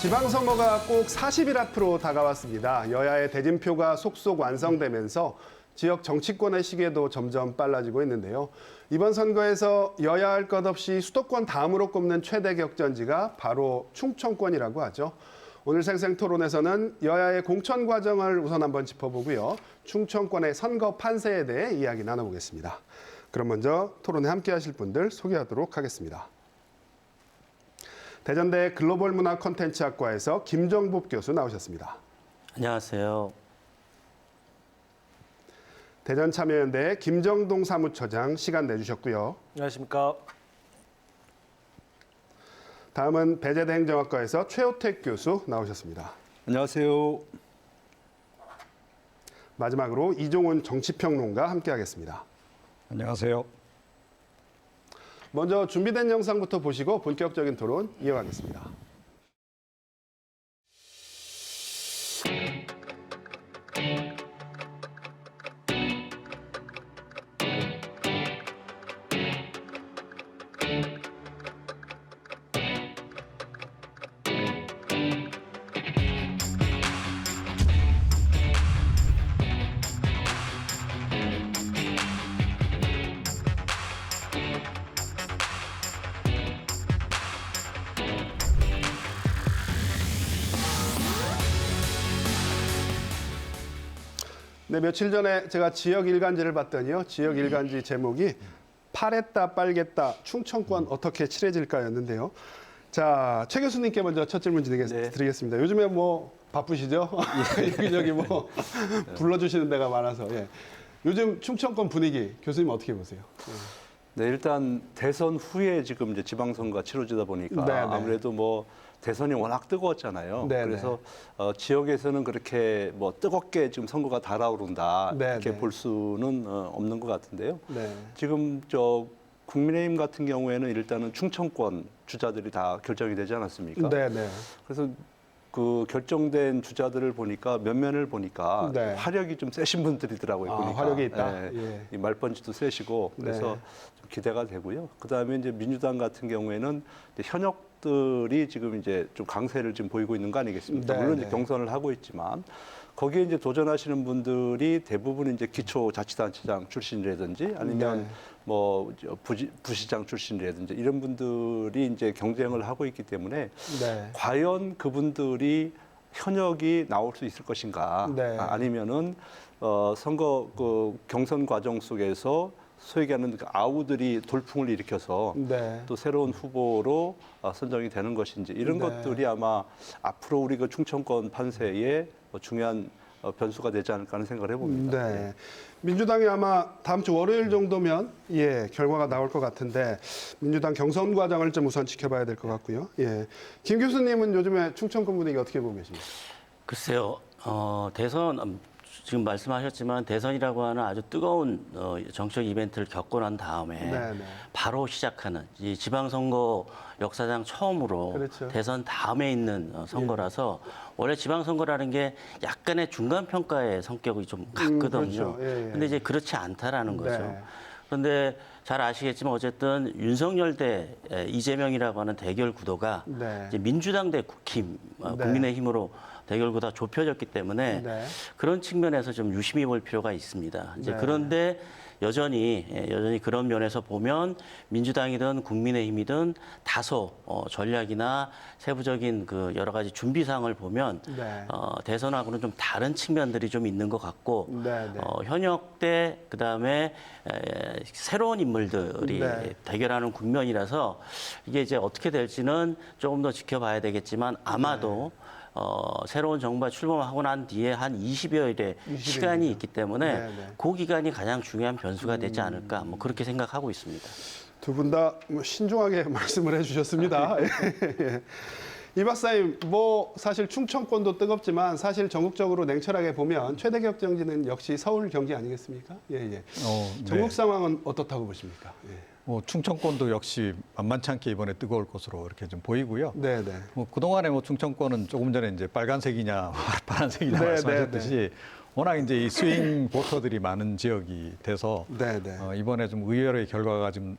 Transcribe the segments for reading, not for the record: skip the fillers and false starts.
지방선거가 꼭 40일 앞으로 다가왔습니다. 여야의 대진표가 속속 완성되면서 지역 정치권의 시계도 점점 빨라지고 있는데요. 이번 선거에서 여야 할 것 없이 수도권 다음으로 꼽는 최대 격전지가 바로 충청권이라고 하죠. 오늘 생생토론에서는 여야의 공천 과정을 우선 한번 짚어보고요. 충청권의 선거 판세에 대해 이야기 나눠보겠습니다. 그럼 먼저 토론에 함께 하실 분들 소개하도록 하겠습니다. 대전대 글로벌 문화 콘텐츠학과에서 김정복 교수 나오셨습니다. 안녕하세요. 대전참여연대 김정동 사무처장 시간 내주셨고요. 안녕하십니까. 다음은 배재대 행정학과에서 최호택 교수 나오셨습니다. 안녕하세요. 마지막으로 이종훈 정치평론가 함께하겠습니다. 안녕하세요. 먼저 준비된 영상부터 보시고 본격적인 토론 이어가겠습니다. 네, 며칠 전에 제가 지역 일간지를 봤더니요. 지역 일간지 제목이 파랬다 빨겠다 충청권 어떻게 칠해질까였는데요. 자, 최 교수님께 먼저 첫 질문 드리겠습니다. 요즘에 뭐 바쁘시죠? 여기저기 뭐 불러주시는 데가 많아서. 예. 요즘 충청권 분위기 교수님 어떻게 보세요? 네, 일단 대선 후에 지금 이제 지방선거가 치러지다 보니까 네네. 아무래도 뭐 대선이 워낙 뜨거웠잖아요. 네네. 그래서 지역에서는 그렇게 뭐 뜨겁게 지금 선거가 달아오른다 이렇게 네네. 볼 수는 없는 것 같은데요. 네. 지금 저 국민의힘 같은 경우에는 일단은 충청권 주자들이 다 결정이 되지 않았습니까? 네. 그래서 그 결정된 주자들을 보니까 면면을 보니까 네. 화력이 좀 세신 분들이더라고요. 아, 보니까. 화력이 있다? 예, 예. 이 말펀치도 세시고 그래서 네. 좀 기대가 되고요. 그다음에 이제 민주당 같은 경우에는 이제 현역들이 지금 이제 좀 강세를 지금 보이고 있는 거 아니겠습니까? 네, 물론 네. 이제 경선을 하고 있지만 거기에 이제 도전하시는 분들이 대부분 이제 기초자치단체장 출신이라든지 아니면 네. 뭐 부시장 출신이라든지 이런 분들이 이제 경쟁을 하고 있기 때문에 네. 과연 그분들이 현역이 나올 수 있을 것인가 네. 아니면은 선거 그 경선 과정 속에서 소위 얘기하는 그 아우들이 돌풍을 일으켜서 네. 또 새로운 후보로 선정이 되는 것인지 이런 네. 것들이 아마 앞으로 우리 그 충청권 판세에 중요한 변수가 되지 않을까 하는 생각을 해봅니다. 네. 민주당이 아마 다음 주 월요일 정도면 결과가 나올 것 같은데 민주당 경선 과정을 좀 우선 지켜봐야 될 것 같고요. 예. 김 교수님은 요즘에 충청권 분위기 어떻게 보고 계십니까? 글쎄요, 대선, 지금 말씀하셨지만 대선이라고 하는 아주 뜨거운 정치적 이벤트를 겪고 난 다음에 네네. 바로 시작하는 이 지방선거 역사상 처음으로 그렇죠. 대선 다음에 있는 선거라서 원래 지방선거라는 게 약간의 중간평가의 성격이 좀 같거든요. 그렇죠. 예. 근데 이제 그렇지 않다라는 거죠. 네. 그런데 잘 아시겠지만 어쨌든 윤석열 대 이재명이라고 하는 대결 구도가 네. 이제 민주당 대 국민의힘으로 대결 구도가 좁혀졌기 때문에 네. 그런 측면에서 좀 유심히 볼 필요가 있습니다. 이제 네. 그런데 여전히 그런 면에서 보면 민주당이든 국민의힘이든 다소 전략이나 세부적인 그 여러 가지 준비 사항을 보면 네. 대선하고는 좀 다른 측면들이 좀 있는 것 같고 네. 현역 대 그다음에 새로운 인물들이 네. 대결하는 국면이라서 이게 이제 어떻게 될지는 조금 더 지켜봐야 되겠지만 아마도 새로운 정부가 출범하고 난 뒤에 한 20여일의 20일 시간이 이죠. 있기 때문에 네. 그 기간이 가장 중요한 변수가 되지 않을까 뭐 그렇게 생각하고 있습니다. 두 분 다 신중하게 말씀을 해주셨습니다. 예. 이 박사님, 뭐 사실 충청권도 뜨겁지만 사실 전국적으로 냉철하게 보면 최대 격정지는 역시 서울, 경기 아니겠습니까? 예. 전국 상황은 어떻다고 보십니까? 예. 충청권도 역시 만만치 않게 이번에 뜨거울 것으로 이렇게 좀 보이고요. 네. 그동안에 충청권은 조금 전에 이제 빨간색이냐 파란색이냐 네, 말씀하셨듯이 워낙 이제 이 스윙 보터들이 많은 지역이 돼서 네, 네. 이번에 좀 의외의 결과가 좀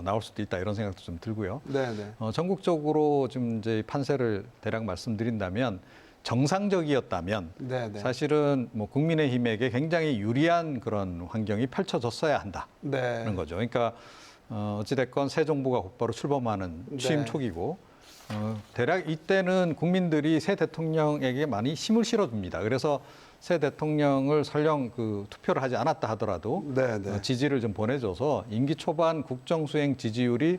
나올 수도 있다 이런 생각도 좀 들고요. 네, 네. 전국적으로 좀 이제 판세를 대략 말씀드린다면 정상적이었다면 네, 네. 사실은 뭐 국민의힘에게 굉장히 유리한 그런 환경이 펼쳐졌어야 한다는 네. 거죠. 그러니까 어찌됐건 새 정부가 곧바로 출범하는 취임 네. 초기고 대략 이때는 국민들이 새 대통령에게 많이 힘을 실어줍니다. 그래서 새 대통령을 설령 그 투표를 하지 않았다 하더라도 네, 네. 지지를 좀 보내줘서 임기 초반 국정 수행 지지율이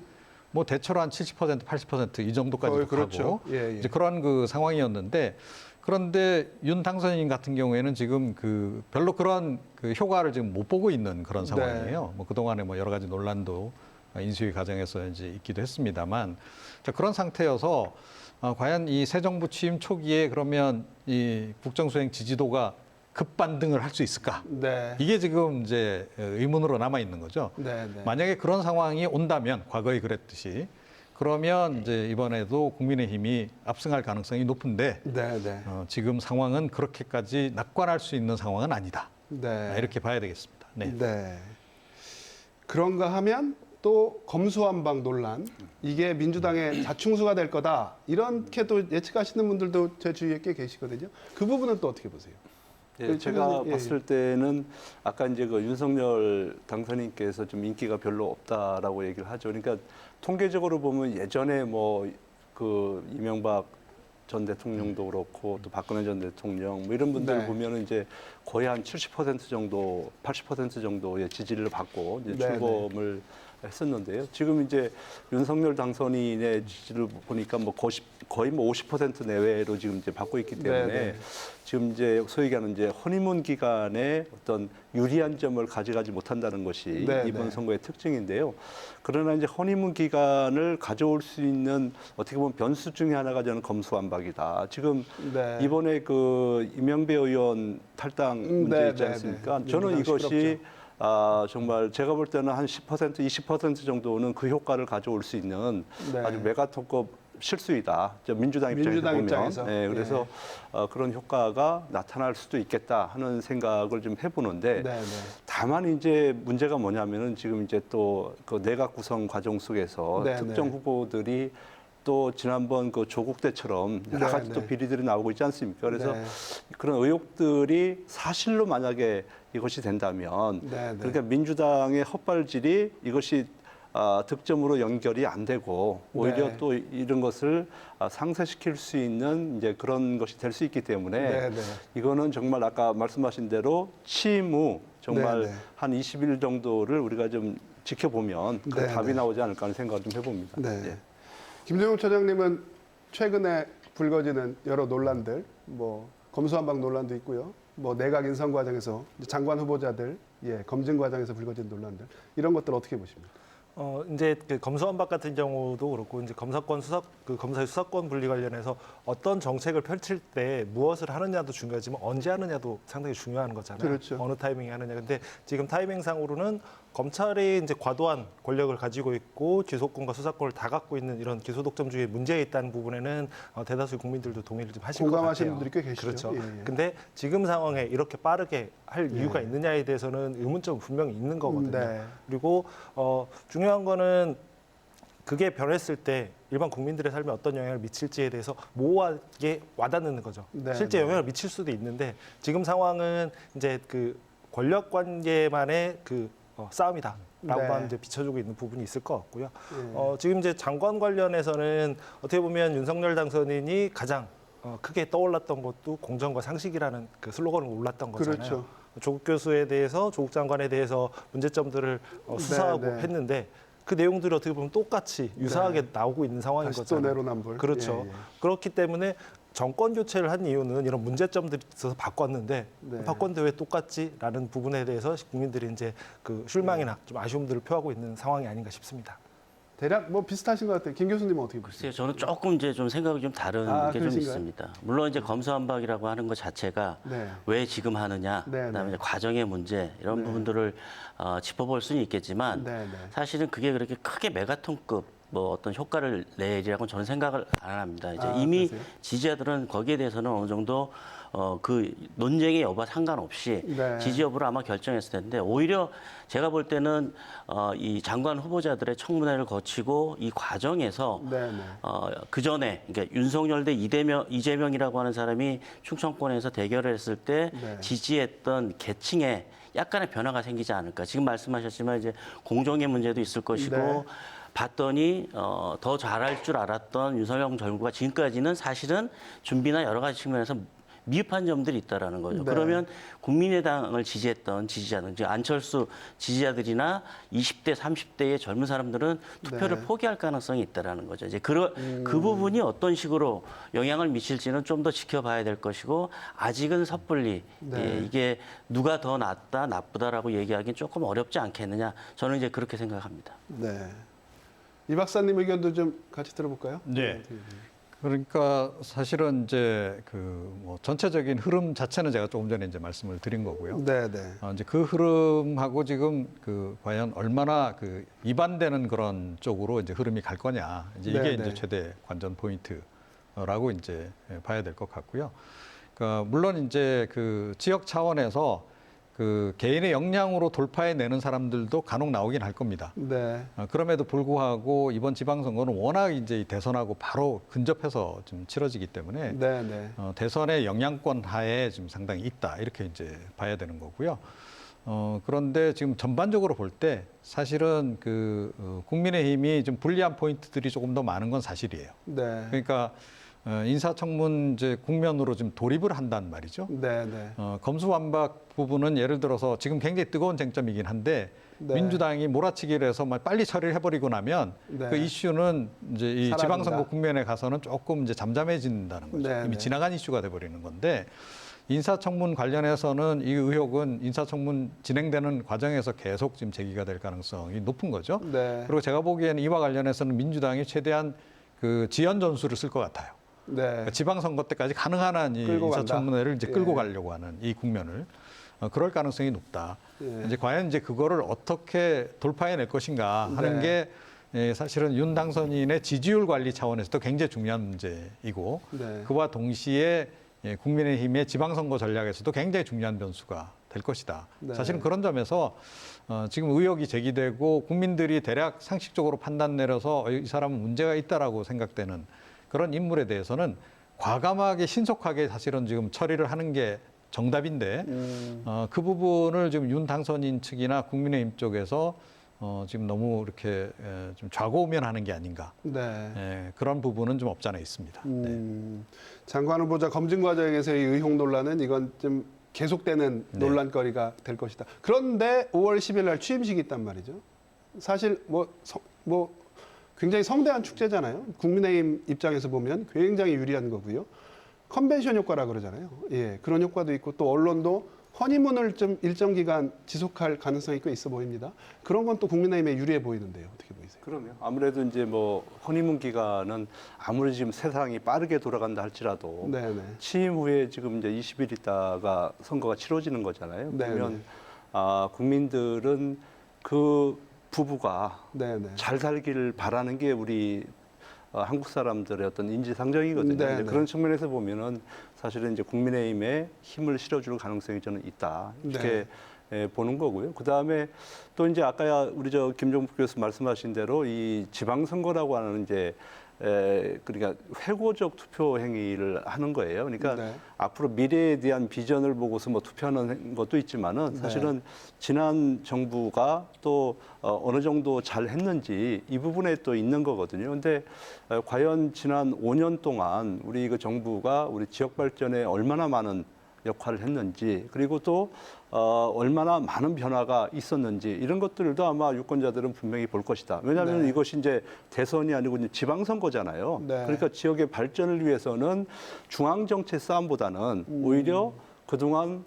뭐 대체로 한 70%, 80%이 정도까지도 거의 그렇죠. 가고 예, 예. 이제 그런 그 상황이었는데 그런데 윤 당선인 같은 경우에는 지금 그 별로 그런 그 효과를 지금 못 보고 있는 그런 네. 상황이에요. 뭐 그동안에 뭐 여러 가지 논란도 인수위 과정에서 이제 있기도 했습니다만 자, 그런 상태여서 과연 이 새 정부 취임 초기에 그러면 이 국정 수행 지지도가 급반등을 할 수 있을까? 네. 이게 지금 이제 의문으로 남아 있는 거죠. 네, 네. 만약에 그런 상황이 온다면 과거에 그랬듯이 그러면 이제 이번에도 국민의힘이 압승할 가능성이 높은데 네, 네. 지금 상황은 그렇게까지 낙관할 수 있는 상황은 아니다. 네. 이렇게 봐야 되겠습니다. 네. 네. 그런가 하면 또 검수완박 논란 이게 민주당의 자충수가 될 거다 이렇게도 예측하시는 분들도 제 주위에 꽤 계시거든요. 그 부분은 또 어떻게 보세요? 예, 제가 예, 봤을 때는 아까 이제 그 윤석열 당선인께서 좀 인기가 별로 없다라고 얘기를 하죠. 그러니까 통계적으로 보면 예전에 뭐 그 이명박 전 대통령도 그렇고 또 박근혜 전 대통령 뭐 이런 분들 네. 보면은 이제 거의 한 70% 정도, 80% 정도의 지지를 받고 이제 네, 출범을 했었는데요. 지금 이제 윤석열 당선인의 지지를 보니까 뭐 거의 뭐 50% 내외로 지금 이제 받고 있기 때문에 네, 네. 지금 이제 소위 얘기하는 이제 허니문 기간에 어떤 유리한 점을 가져가지 못한다는 것이 네, 이번 네. 선거의 특징인데요. 그러나 이제 허니문 기간을 가져올 수 있는 어떻게 보면 변수 중에 하나가 저는 검수완박이다. 지금 네. 이번에 그 이명배 의원 탈당 문제 네, 있지 네, 않습니까? 네. 저는 민주당 이것이 시끄럽죠. 정말 제가 볼 때는 한 10%, 20% 정도는 그 효과를 가져올 수 있는 네. 아주 메가톤급 실수이다. 민주당 입장에서 민주당 보면. 입장에서. 네, 그래서 그런 효과가 나타날 수도 있겠다 하는 생각을 좀 해보는데 네, 네. 다만 이제 문제가 뭐냐면은 지금 이제 또 그 내각 구성 과정 속에서 네, 특정 네. 후보들이 또 지난번 그 조국 때처럼 여러 네, 가지 또 네. 비리들이 나오고 있지 않습니까? 그래서 네. 그런 의혹들이 사실로 만약에 이것이 된다면 네, 네. 그러니까 민주당의 헛발질이 이것이 득점으로 연결이 안 되고 오히려 네. 또 이런 것을 상쇄시킬 수 있는 이제 그런 것이 될 수 있기 때문에 네, 네. 이거는 정말 아까 말씀하신 대로 취임 후 정말 네, 네. 한 20일 정도를 우리가 좀 지켜보면 그 네, 답이 네. 나오지 않을까 하는 생각을 좀 해봅니다. 네. 예. 김종욱 처장님은 최근에 불거지는 여러 논란들, 뭐 검수완박 논란도 있고요. 뭐 내각 인선 과정에서 장관 후보자들 검증 과정에서 불거진 논란들 이런 것들 어떻게 보십니까? 이제 그 검수완박 같은 경우도 그렇고 이제 검사의 수사권 분리 관련해서 어떤 정책을 펼칠 때 무엇을 하느냐도 중요하지만 언제 하느냐도 상당히 중요한 거잖아요. 그렇죠. 어느 타이밍에 하느냐. 근데 지금 타이밍상으로는 검찰이 이제 과도한 권력을 가지고 있고 기소권과 수사권을 다 갖고 있는 이런 기소 독점주의에 문제가 있다는 부분에는 대다수 국민들도 동의를 좀 하실 것 같아요. 공감하시는 분들이 꽤 계시죠. 그렇죠. 예, 예. 근데 지금 상황에 이렇게 빠르게 할 이유가 있느냐에 대해서는 의문점은 분명히 있는 거거든요. 네. 그리고 중요한 거는 그게 변했을 때 일반 국민들의 삶에 어떤 영향을 미칠지에 대해서 모호하게 와닿는 거죠. 네, 실제 네. 영향을 미칠 수도 있는데 지금 상황은 이제 그 권력 관계만의 그 싸움이다라고만 네. 이제 비춰주고 있는 부분이 있을 것 같고요. 예. 지금 이제 장관 관련해서는 어떻게 보면 윤석열 당선인이 가장 크게 떠올랐던 것도 공정과 상식이라는 그 슬로건을 올랐던 거잖아요. 그렇죠. 조국 교수에 대해서 조국 장관에 대해서 문제점들을 수사하고 네, 네. 했는데 그 내용들이 어떻게 보면 똑같이 유사하게 나오고 있는 상황인 다시 또 거잖아요. 내로남불. 그렇죠. 예, 예. 그렇기 때문에 정권 교체를 한 이유는 이런 문제점들이 있어서 바꿨는데 네. 바꿨는데 왜 똑같지라는 부분에 대해서 국민들이 이제 그 실망이나 좀 아쉬움들을 표하고 있는 상황이 아닌가 싶습니다. 대략 뭐 비슷하신 것 같아요. 김 교수님은 어떻게 보세요? 글쎄요, 저는 조금 이제 좀 생각이 좀 다른 게 좀 그러신가요? 있습니다. 물론 이제 검수완박이라고 하는 것 자체가 네. 왜 지금 하느냐, 네, 그다음에 네. 이제 과정의 문제 이런 네. 부분들을 짚어볼 수는 있겠지만 네, 네. 사실은 그게 그렇게 크게 메가톤급 뭐 어떤 효과를 내리라고 저는 생각을 안 합니다. 이제 이미 그러세요? 지지자들은 거기에 대해서는 어느 정도 그 논쟁의 여부와 상관없이 네. 지지 여부를 아마 결정했을 텐데 오히려 제가 볼 때는 이 장관 후보자들의 청문회를 거치고 이 과정에서 네, 네. 그 전에 그러니까 윤석열 대 이재명이라고 하는 사람이 충청권에서 대결을 했을 때 네. 지지했던 계층에 약간의 변화가 생기지 않을까. 지금 말씀하셨지만 이제 공정의 문제도 있을 것이고 네. 봤더니 더 잘할 줄 알았던 윤석열 정부가 지금까지는 사실은 준비나 여러 가지 측면에서 미흡한 점들이 있다라는 거죠. 네. 그러면 국민의당을 지지했던 지지자들, 즉 안철수 지지자들이나 20대, 30대의 젊은 사람들은 투표를 네. 포기할 가능성이 있다라는 거죠. 이제 그 부분이 어떤 식으로 영향을 미칠지는 좀 더 지켜봐야 될 것이고 아직은 섣불리 네. 예, 이게 누가 더 낫다, 나쁘다라고 얘기하기는 조금 어렵지 않겠느냐. 저는 이제 그렇게 생각합니다. 네. 이 박사님 의견도 좀 같이 들어볼까요? 네. 그러니까 사실은 이제 뭐 전체적인 흐름 자체는 제가 조금 전에 이제 말씀을 드린 거고요. 네, 네. 이제 그 흐름하고 지금 과연 얼마나 이반되는 그런 쪽으로 이제 흐름이 갈 거냐. 이제 이게 네, 이제 네. 최대 관전 포인트라고 이제 봐야 될 것 같고요. 그러니까 물론 이제 지역 차원에서 개인의 역량으로 돌파해내는 사람들도 간혹 나오긴 할 겁니다. 네. 그럼에도 불구하고 이번 지방선거는 워낙 이제 이 대선하고 바로 근접해서 좀 치러지기 때문에 네, 네. 대선의 영향권 하에 지금 상당히 있다 이렇게 이제 봐야 되는 거고요. 그런데 지금 전반적으로 볼 때 사실은 국민의힘이 좀 불리한 포인트들이 조금 더 많은 건 사실이에요. 네. 그러니까 인사청문 이제 국면으로 좀 돌입을 한단 말이죠. 네, 네. 검수완박 부분은 예를 들어서 지금 굉장히 뜨거운 쟁점이긴 한데 네. 민주당이 몰아치기를 해서 빨리 처리를 해버리고 나면 네. 그 이슈는 이제 이 사라진다. 지방선거 국면에 가서는 조금 이제 잠잠해진다는 거죠. 네, 이미 네. 지나간 이슈가 돼버리는 건데 인사청문 관련해서는 이 의혹은 인사청문 진행되는 과정에서 계속 지금 제기가 될 가능성이 높은 거죠. 네. 그리고 제가 보기에는 이와 관련해서는 민주당이 최대한 지연 전술을 쓸 것 같아요. 네. 그러니까 지방선거 때까지 가능한 한 이 끌고 간다. 인사청문회를 이제 끌고 예. 가려고 하는 이 국면을 그럴 가능성이 높다. 예. 이제 과연 이제 그거를 어떻게 돌파해낼 것인가 하는 네. 게 사실은 윤 당선인의 지지율 관리 차원에서도 굉장히 중요한 문제이고 네. 그와 동시에 국민의힘의 지방선거 전략에서도 굉장히 중요한 변수가 될 것이다. 네. 사실은 그런 점에서 지금 의혹이 제기되고 국민들이 대략 상식적으로 판단 내려서 이 사람은 문제가 있다라고 생각되는 그런 인물에 대해서는 과감하게 신속하게 사실은 지금 처리를 하는 게 정답인데 그 부분을 지금 윤 당선인 측이나 국민의힘 쪽에서 지금 너무 이렇게 좀 좌고우면하는 게 아닌가. 네. 그런 부분은 좀 없지 않아 있습니다. 네. 장관 후보자 검증 과정에서의 의혹 논란은 이건 좀 계속되는 네. 논란거리가 될 것이다. 그런데 5월 10일 날 취임식이 있단 말이죠. 사실 뭐 굉장히 성대한 축제잖아요. 국민의힘 입장에서 보면 굉장히 유리한 거고요. 컨벤션 효과라 그러잖아요. 예, 그런 효과도 있고 또 언론도 허니문을 좀 일정 기간 지속할 가능성이 꽤 있어 보입니다. 그런 건 또 국민의힘에 유리해 보이는데요. 어떻게 보이세요? 그러면 아무래도 이제 뭐 허니문 기간은 아무리 지금 세상이 빠르게 돌아간다 할지라도 네네. 취임 후에 지금 이제 20일 있다가 선거가 치러지는 거잖아요. 네네. 그러면 국민들은 그 부부가 네네. 잘 살기를 바라는 게 우리 한국 사람들의 어떤 인지상정이거든요. 네네. 근데 그런 측면에서 보면은 사실은 이제 국민의힘에 힘을 실어줄 가능성이 저는 있다 이렇게 보는 거고요. 그 다음에 또 이제 아까 우리 김종국 교수 말씀하신 대로 이 지방선거라고 하는 이제 그러니까 회고적 투표 행위를 하는 거예요. 그러니까 네. 앞으로 미래에 대한 비전을 보고서 뭐 투표하는 것도 있지만은 사실은 지난 정부가 또 어느 정도 잘 했는지 이 부분에 또 있는 거거든요. 근데 과연 지난 5년 동안 우리 그 정부가 우리 지역 발전에 얼마나 많은 역할을 했는지 그리고 또 얼마나 많은 변화가 있었는지 이런 것들도 아마 유권자들은 분명히 볼 것이다. 왜냐하면 네. 이것이 이제 대선이 아니고 이제 지방선거잖아요. 네. 그러니까 지역의 발전을 위해서는 중앙정치 싸움보다는 오히려 그동안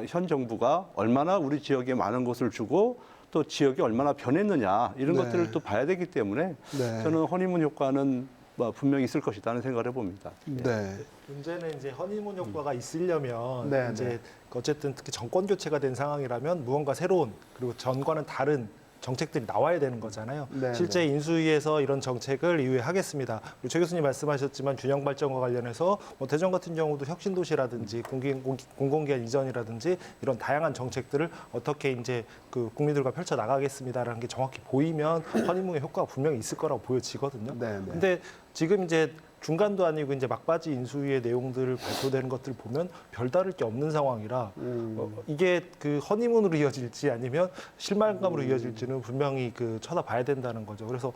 현 정부가 얼마나 우리 지역에 많은 것을 주고 또 지역이 얼마나 변했느냐 이런 네. 것들을 또 봐야 되기 때문에 네. 저는 허니문 효과는 분명히 있을 것이라는 생각을 해봅니다. 네. 문제는 이제 허니문 효과가 있으려면 네, 이제 네. 어쨌든 특히 정권 교체가 된 상황이라면 무언가 새로운 그리고 전과는 다른 정책들이 나와야 되는 거잖아요. 네, 실제 인수위에서 이런 정책을 이후에 하겠습니다. 그리고 최 교수님 말씀하셨지만 균형 발전과 관련해서 뭐 대전 같은 경우도 혁신도시라든지 공공기관 이전이라든지 이런 다양한 정책들을 어떻게 이제 그 국민들과 펼쳐 나가겠습니다라는 게 정확히 보이면 허니문의 효과가 분명히 있을 거라고 보여지거든요. 네, 네. 근데 지금 이제 중간도 아니고 이제 막바지 인수위의 내용들 발표되는 것들 보면 별다를 게 없는 상황이라 이게 그 허니문으로 이어질지 아니면 실망감으로 이어질지는 분명히 그 쳐다봐야 된다는 거죠. 그래서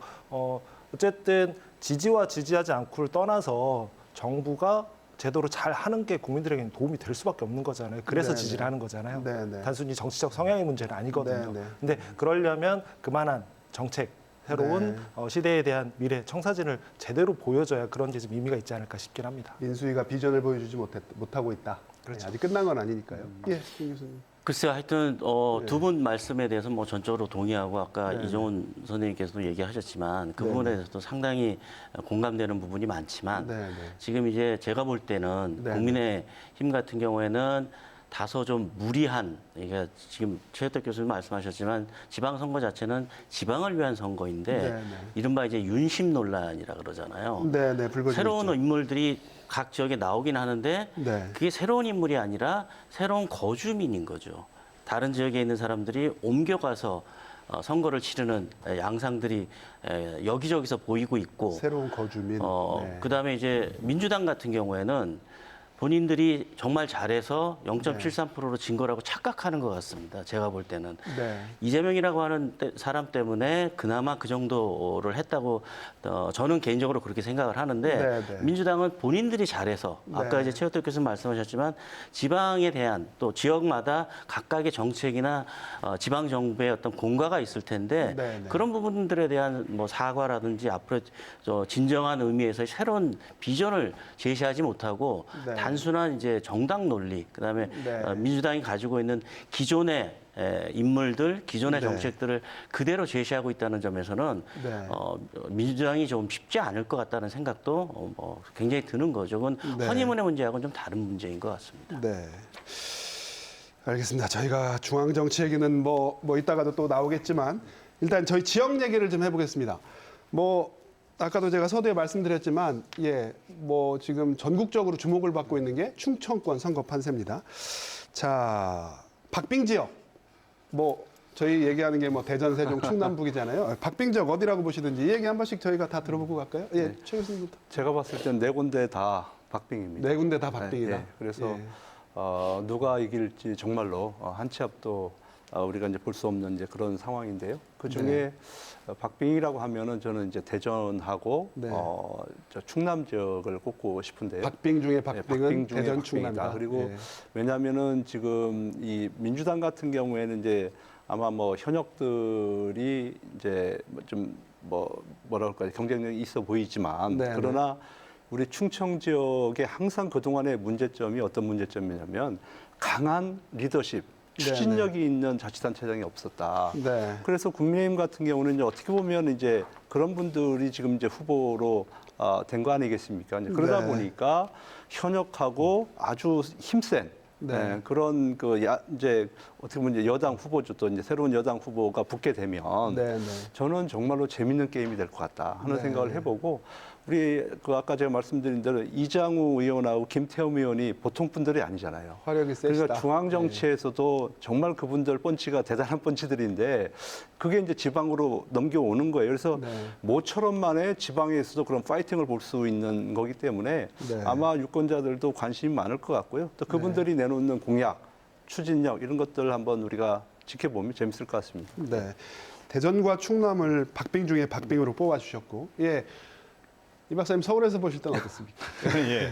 어쨌든 지지와 지지하지 않고를 떠나서 정부가 제대로 잘 하는 게 국민들에게는 도움이 될 수밖에 없는 거잖아요. 그래서 네네. 지지를 하는 거잖아요. 네네. 단순히 정치적 성향의 문제는 아니거든요. 네네. 근데 그러려면 그만한 정책 새로운 네. 시대에 대한 미래 청사진을 제대로 보여줘야 그런 게 좀 의미가 있지 않을까 싶긴 합니다. 민수위가 비전을 보여주지 못하고 있다. 그렇죠. 네, 아직 끝난 건 아니니까요. 예, 김 교수님. 글쎄요, 하여튼 두 분 말씀에 대해서 뭐 전적으로 동의하고 아까 네. 이종훈 선생님께서도 얘기하셨지만 그 부분에 대해서도 상당히 공감되는 부분이 많지만 네, 네. 지금 이제 제가 볼 때는 네. 국민의힘 같은 경우에는 다소 좀 무리한, 이게 지금 최혜택 교수님 말씀하셨지만 지방선거 자체는 지방을 위한 선거인데 네, 네. 이른바 이제 윤심 논란이라 그러잖아요. 네, 네, 불거지고 새로운 있죠. 인물들이 각 지역에 나오긴 하는데 네. 그게 새로운 인물이 아니라 새로운 거주민인 거죠. 다른 지역에 있는 사람들이 옮겨가서 선거를 치르는 양상들이 여기저기서 보이고 있고 새로운 거주민. 네. 그다음에 이제 민주당 같은 경우에는 본인들이 정말 잘해서 0.73%로 진 거라고 착각하는 것 같습니다. 제가 볼 때는. 네. 이재명이라고 하는 사람 때문에 그나마 그 정도를 했다고 저는 개인적으로 그렇게 생각을 하는데 네, 네. 민주당은 본인들이 잘해서 아까 네. 이제 최호택 교수님 말씀하셨지만 지방에 대한 또 지역마다 각각의 정책이나 지방 정부의 어떤 공과가 있을 텐데 네, 네. 그런 부분들에 대한 뭐 사과라든지 앞으로 진정한 의미에서 새로운 비전을 제시하지 못하고 네. 단순한 이제 정당 논리, 그다음에 네. 민주당이 가지고 있는 기존의 인물들, 기존의 네. 정책들을 그대로 제시하고 있다는 점에서는 네. 민주당이 좀 쉽지 않을 것 같다는 생각도 뭐 굉장히 드는 거죠. 그건 네. 허니문의 문제하고는 좀 다른 문제인 것 같습니다. 네. 알겠습니다. 저희가 중앙 정치 얘기는 뭐 이따가도 또 나오겠지만 일단 저희 지역 얘기를 좀 해보겠습니다. 아까도 제가 서두에 말씀드렸지만 뭐 지금 전국적으로 주목을 받고 있는 게 충청권 선거 판세입니다. 자, 박빙 지역. 저희 얘기하는 게 대전, 세종, 충남북이잖아요. 박빙 지역 어디라고 보시든지 이 얘기 한 번씩 저희가 다 들어보고 갈까요? 예, 최 교수님부터. 제가 봤을 땐 네 군데 다 박빙입니다. 네 군데 다 박빙이다. 예, 그래서 예. 누가 이길지 정말로 한 치 앞도 우리가 이제 볼 수 없는 이제 그런 상황인데요. 그 중에 네. 박빙이라고 하면은 저는 이제 대전하고 네. 저 충남 지역을 꼽고 싶은데요. 박빙 중에 네, 박빙은 중에 대전, 박빙이다. 충남이다. 그리고 예. 왜냐하면은 지금 이 민주당 같은 경우에는 이제 아마 현역들이 이제 뭐라 할까요, 경쟁력이 있어 보이지만 네, 그러나 우리 충청 지역의 항상 그동안의 문제점이 어떤 문제점이냐면 강한 리더십, 추진력이 있는 자치단체장이 없었다. 네. 그래서 국민의힘 같은 경우는 이제 어떻게 보면 이제 그런 분들이 지금 이제 후보로 된 거 아니겠습니까? 이제 그러다 네. 보니까 현역하고 아주 힘센 네. 그런 이제 어떻게 보면 이제 여당 후보죠. 또 이제 새로운 여당 후보가 붙게 되면 네, 네. 저는 정말로 재밌는 게임이 될 것 같다 하는 네. 생각을 해보고 우리 아까 제가 말씀드린 대로 이장우 의원하고 김태흠 의원이 보통 분들이 아니잖아요. 화력이 세시다. 그러니까 중앙 정치에서도 정말 그분들 펀치가 대단한 펀치들인데 그게 이제 지방으로 넘겨오는 거예요. 그래서 네. 모처럼만의 지방에서도 그런 파이팅을 볼 수 있는 거기 때문에 네. 아마 유권자들도 관심이 많을 것 같고요. 또 그분들이 내놓는 공약, 추진력 이런 것들 한번 우리가 지켜보면 재밌을 것 같습니다. 네. 대전과 충남을 박빙 중에 박빙으로 뽑아주셨고, 예. 이 박사님 서울에서 보실 때는 어떻습니까? 예.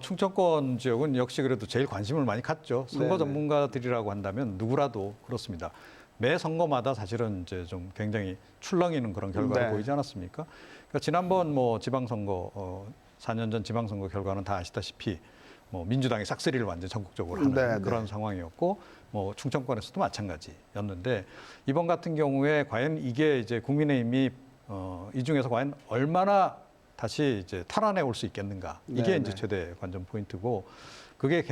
충청권 지역은 역시 그래도 제일 관심을 많이 갖죠. 선거 네네. 전문가들이라고 한다면 누구라도 그렇습니다. 매 선거마다 사실은 이제 좀 굉장히 출렁이는 그런 결과를 네. 보이지 않았습니까? 그러니까 지난번 지방선거 4년 전 지방선거 결과는 다 아시다시피 민주당이 싹쓸이를 완전 전국적으로 하는 네, 그런 네. 상황이었고 충청권에서도 마찬가지였는데 이번 같은 경우에 과연 이게 이제 국민의힘이 이 중에서 과연 얼마나 다시 이제 탈환해 올 수 있겠는가 이게 네, 이제 네. 최대 관전 포인트고 그게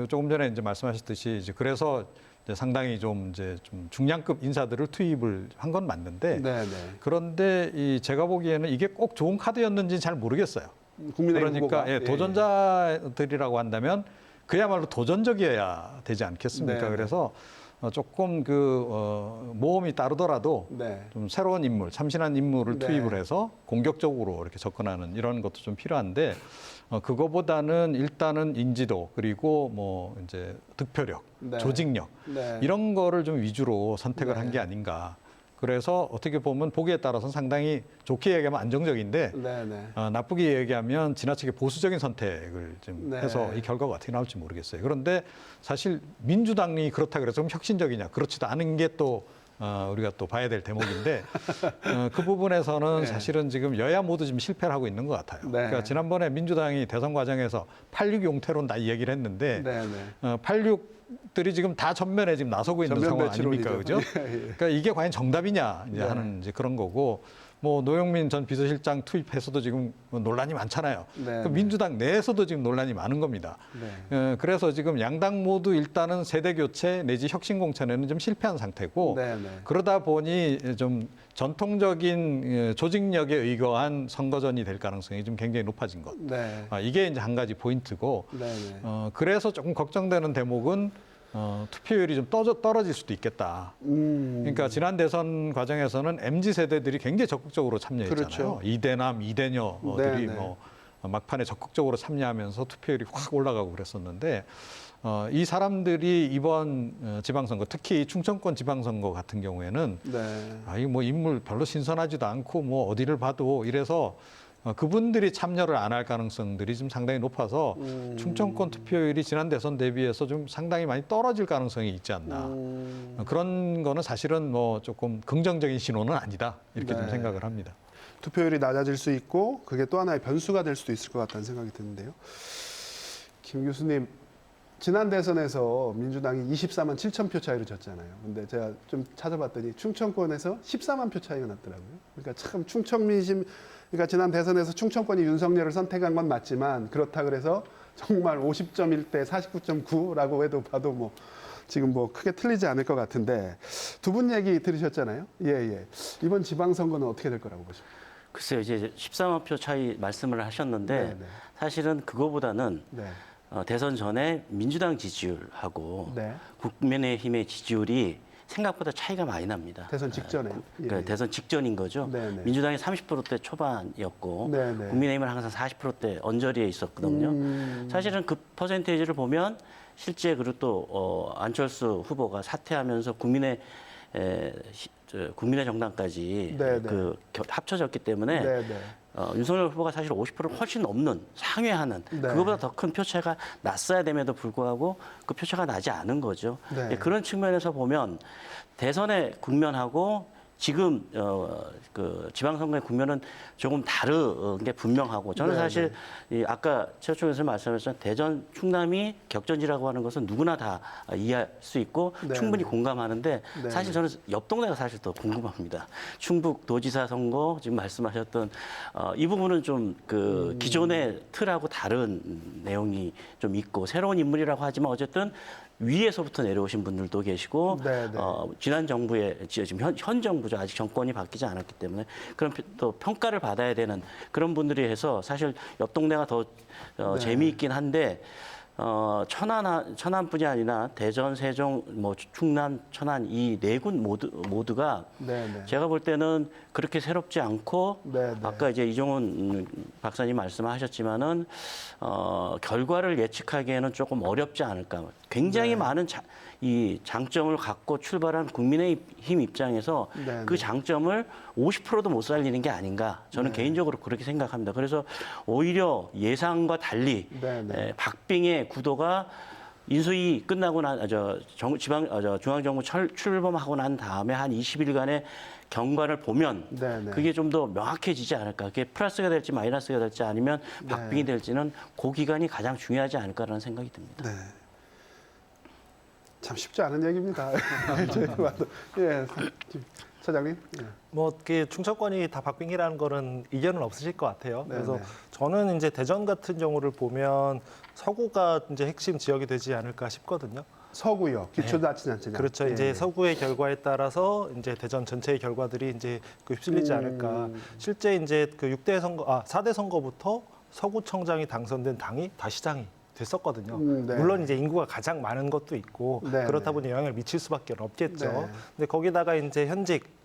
조금 전에 이제 말씀하셨듯이 이제 그래서 이제 상당히 좀 중량급 인사들을 투입을 한 건 맞는데 네, 네. 그런데 제가 보기에는 이게 꼭 좋은 카드였는지는 잘 모르겠어요. 국민의힘 그러니까 후보가. 도전자들이라고 한다면 그야말로 도전적이어야 되지 않겠습니까? 네. 그래서 조금 모험이 따르더라도 네. 좀 새로운 인물, 참신한 인물을 네. 투입을 해서 공격적으로 이렇게 접근하는 이런 것도 좀 필요한데 그거보다는 일단은 인지도 그리고 뭐 이제 득표력, 네. 조직력 네. 이런 거를 좀 위주로 선택을 네. 한 게 아닌가. 그래서 어떻게 보면 보기에 따라서는 상당히 좋게 얘기하면 안정적인데 네, 네. 나쁘게 얘기하면 지나치게 보수적인 선택을 좀 네. 해서 이 결과가 어떻게 나올지 모르겠어요. 그런데 사실 민주당이 그렇다 그래서 좀 혁신적이냐 그렇지도 않은 게 또 우리가 또 봐야 될 대목인데 그 부분에서는 네. 사실은 지금 여야 모두 지금 실패를 하고 있는 것 같아요. 네. 그러니까 지난번에 민주당이 대선 과정에서 86 용태론 다 얘기를 했는데 네, 네. 86들이 지금 다 전면에 지금 나서고 있는 전면 상황 배치론이죠. 아닙니까, 그죠? 예, 예. 그러니까 이게 과연 정답이냐 이제 네. 하는 이제 그런 거고 뭐 노영민 전 비서실장 투입해서도 지금 논란이 많잖아요. 네, 그 네. 민주당 내에서도 지금 논란이 많은 겁니다. 네. 그래서 지금 양당 모두 일단은 세대 교체 내지 혁신 공천에는 좀 실패한 상태고 네, 네. 그러다 보니 좀 전통적인 조직력에 의거한 선거전이 될 가능성이 좀 굉장히 높아진 것. 네. 이게 이제 한 가지 포인트고 네, 네. 그래서 조금 걱정되는 대목은 투표율이 좀 떨어질 수도 있겠다. 그러니까 지난 대선 과정에서는 MZ 세대들이 굉장히 적극적으로 참여했잖아요. 그렇죠. 이대남, 이대녀들이 네, 네. 뭐 막판에 적극적으로 참여하면서 투표율이 확 올라가고 그랬었는데 이 사람들이 이번 지방선거, 특히 충청권 지방선거 같은 경우에는 네. 이거 뭐 인물 별로 신선하지도 않고 뭐 어디를 봐도 이래서 그분들이 참여를 안 할 가능성들이 좀 상당히 높아서 충청권 투표율이 지난 대선 대비해서 좀 상당히 많이 떨어질 가능성이 있지 않나. 그런 거는 사실은 뭐 조금 긍정적인 신호는 아니다. 이렇게 네. 좀 생각을 합니다. 투표율이 낮아질 수 있고 그게 또 하나의 변수가 될 수도 있을 것 같다는 생각이 드는데요. 김 교수님, 지난 대선에서 민주당이 24만 7천 표 차이로 졌잖아요. 근데 제가 좀 찾아봤더니 충청권에서 14만 표 차이가 났더라고요. 그러니까 참 충청민심, 그러니까 지난 대선에서 충청권이 윤석열을 선택한 건 맞지만 그렇다 그래서 정말 50.1대 49.9라고 해도 봐도 뭐 지금 뭐 크게 틀리지 않을 것 같은데 두 분 얘기 들으셨잖아요. 예, 예. 이번 지방선거는 어떻게 될 거라고 보십니까? 글쎄요, 이제 14만 표 차이 말씀을 하셨는데 네, 네. 사실은 그거보다는 네. 대선 전에 민주당 지지율하고 네. 국민의힘의 지지율이 생각보다 차이가 많이 납니다. 대선 직전에. 그러니까 예. 대선 직전인 거죠. 네네. 민주당이 30%대 초반이었고 네네. 국민의힘은 항상 40%대 언저리에 있었거든요. 사실은 그 퍼센테이지를 보면 실제 그리고 또 안철수 후보가 사퇴하면서 국민의 정당까지 네네. 합쳐졌기 때문에 네네. 윤석열 후보가 사실 50%를 훨씬 넘는 상회하는 네. 그거보다 더 큰 표차가 났어야 됨에도 불구하고 그 표차가 나지 않은 거죠. 네. 그런 측면에서 보면 대선의 국면하고 지금 그 지방선거의 국면은 조금 다른 게 분명하고 저는 네, 사실 이 아까 최초에서 말씀하셨던 대전 충남이 격전지라고 하는 것은 누구나 다 이해할 수 있고 네, 충분히 네. 공감하는데 네, 사실 저는 옆 동네가 사실 더 궁금합니다. 충북 도지사 선거 지금 말씀하셨던 이 부분은 좀 그 기존의 틀하고 다른 내용이 좀 있고 새로운 인물이라고 하지만 어쨌든 위에서부터 내려오신 분들도 계시고 네, 네. 지난 정부의 지금 현 정부죠. 아직 정권이 바뀌지 않았기 때문에 그런 또 평가를 받아야 되는 그런 분들이 해서 사실 옆 동네가 더 네. 재미있긴 한데 천안뿐이 아니라 대전, 세종, 뭐 충남, 천안 이 네 군 모두가 네네. 제가 볼 때는 그렇게 새롭지 않고 네, 네. 아까 이제 이종훈 박사님 말씀하셨지만은 결과를 예측하기에는 조금 어렵지 않을까. 굉장히 네. 많은 이 장점을 갖고 출발한 국민의힘 입장에서 네, 그 네. 장점을 50%도 못 살리는 게 아닌가. 저는 네. 개인적으로 그렇게 생각합니다. 그래서 오히려 예상과 달리 네, 네. 박빙의 구도가 인수위 끝나고 중앙정부 출범하고 난 다음에 한 20일간의 경과를 보면 네, 네. 그게 좀 더 명확해지지 않을까. 그게 플러스가 될지 마이너스가 될지 아니면 박빙이 될지는 그 기간이 가장 중요하지 않을까라는 생각이 듭니다. 네. 참 쉽지 않은 얘기입니다. 저희도 봐도 예, 처장님. 예. 뭐 이렇게 충청권이 다 박빙이라는 거는 이견은 없으실 것 같아요. 네, 그래서 네. 저는 이제 대전 같은 경우를 보면 서구가 이제 핵심 지역이 되지 않을까 싶거든요. 서구요. 기초자치단체장. 그렇죠. 예, 이제 예. 서구의 결과에 따라서 이제 대전 전체의 결과들이 이제 그 휩쓸리지 않을까. 실제 이제 그 4대 선거부터 서구청장이 당선된 당이 다 시장이 됐었거든요. 네. 물론 이제 인구가 가장 많은 것도 있고 네, 그렇다 네. 보니 영향을 미칠 수밖에 없겠죠. 네. 근데 거기다가 이제 현직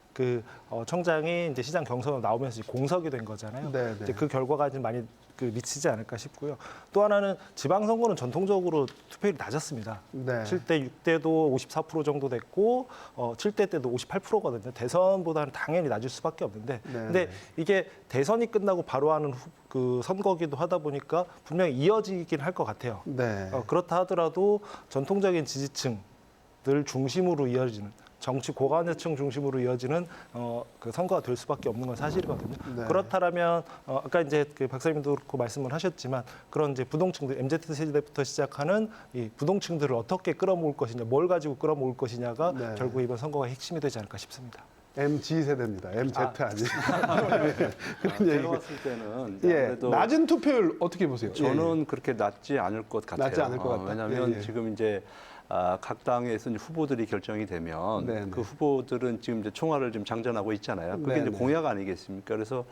청장이 이제 시장 경선으로 나오면서 이제 공석이 된 거잖아요. 네, 네. 이제 그 결과가 좀 많이 미치지 않을까 싶고요. 또 하나는 지방선거는 전통적으로 투표율이 낮았습니다. 네. 7대, 6대도 54% 정도 됐고 7대 때도 58%거든요. 대선보다는 당연히 낮을 수밖에 없는데 네. 근데 이게 대선이 끝나고 바로 하는 그 선거기도 하다 보니까 분명히 이어지긴 할 것 같아요. 네. 그렇다 하더라도 전통적인 지지층들 중심으로 이어지는 정치 고관여층 중심으로 이어지는 그 선거가 될 수밖에 없는 건 사실이거든요. 네. 그렇다면 아까 이제 그 박사님도 그렇고 말씀을 하셨지만 그런 이제 부동층들 MZ 세대부터 시작하는 이 부동층들을 어떻게 끌어모을 것이냐, 뭘 가지고 끌어모을 것이냐가 네. 결국 이번 선거가 핵심이 되지 않을까 싶습니다. MG 세대입니다. MZ 아니. 그런 제가 얘기가. 봤을 때는 예. 아무래도 낮은 투표율 어떻게 보세요? 저는 그렇게 낮지 않을 것 같아요. 낮지 않을 것 같다. 왜냐하면 예, 예. 지금 이제 각 당에서 이제 후보들이 결정이 되면 네, 네. 그 후보들은 지금 이제 총알을 지금 장전하고 있잖아요. 그게 네, 이제 네. 공약 아니겠습니까? 그래서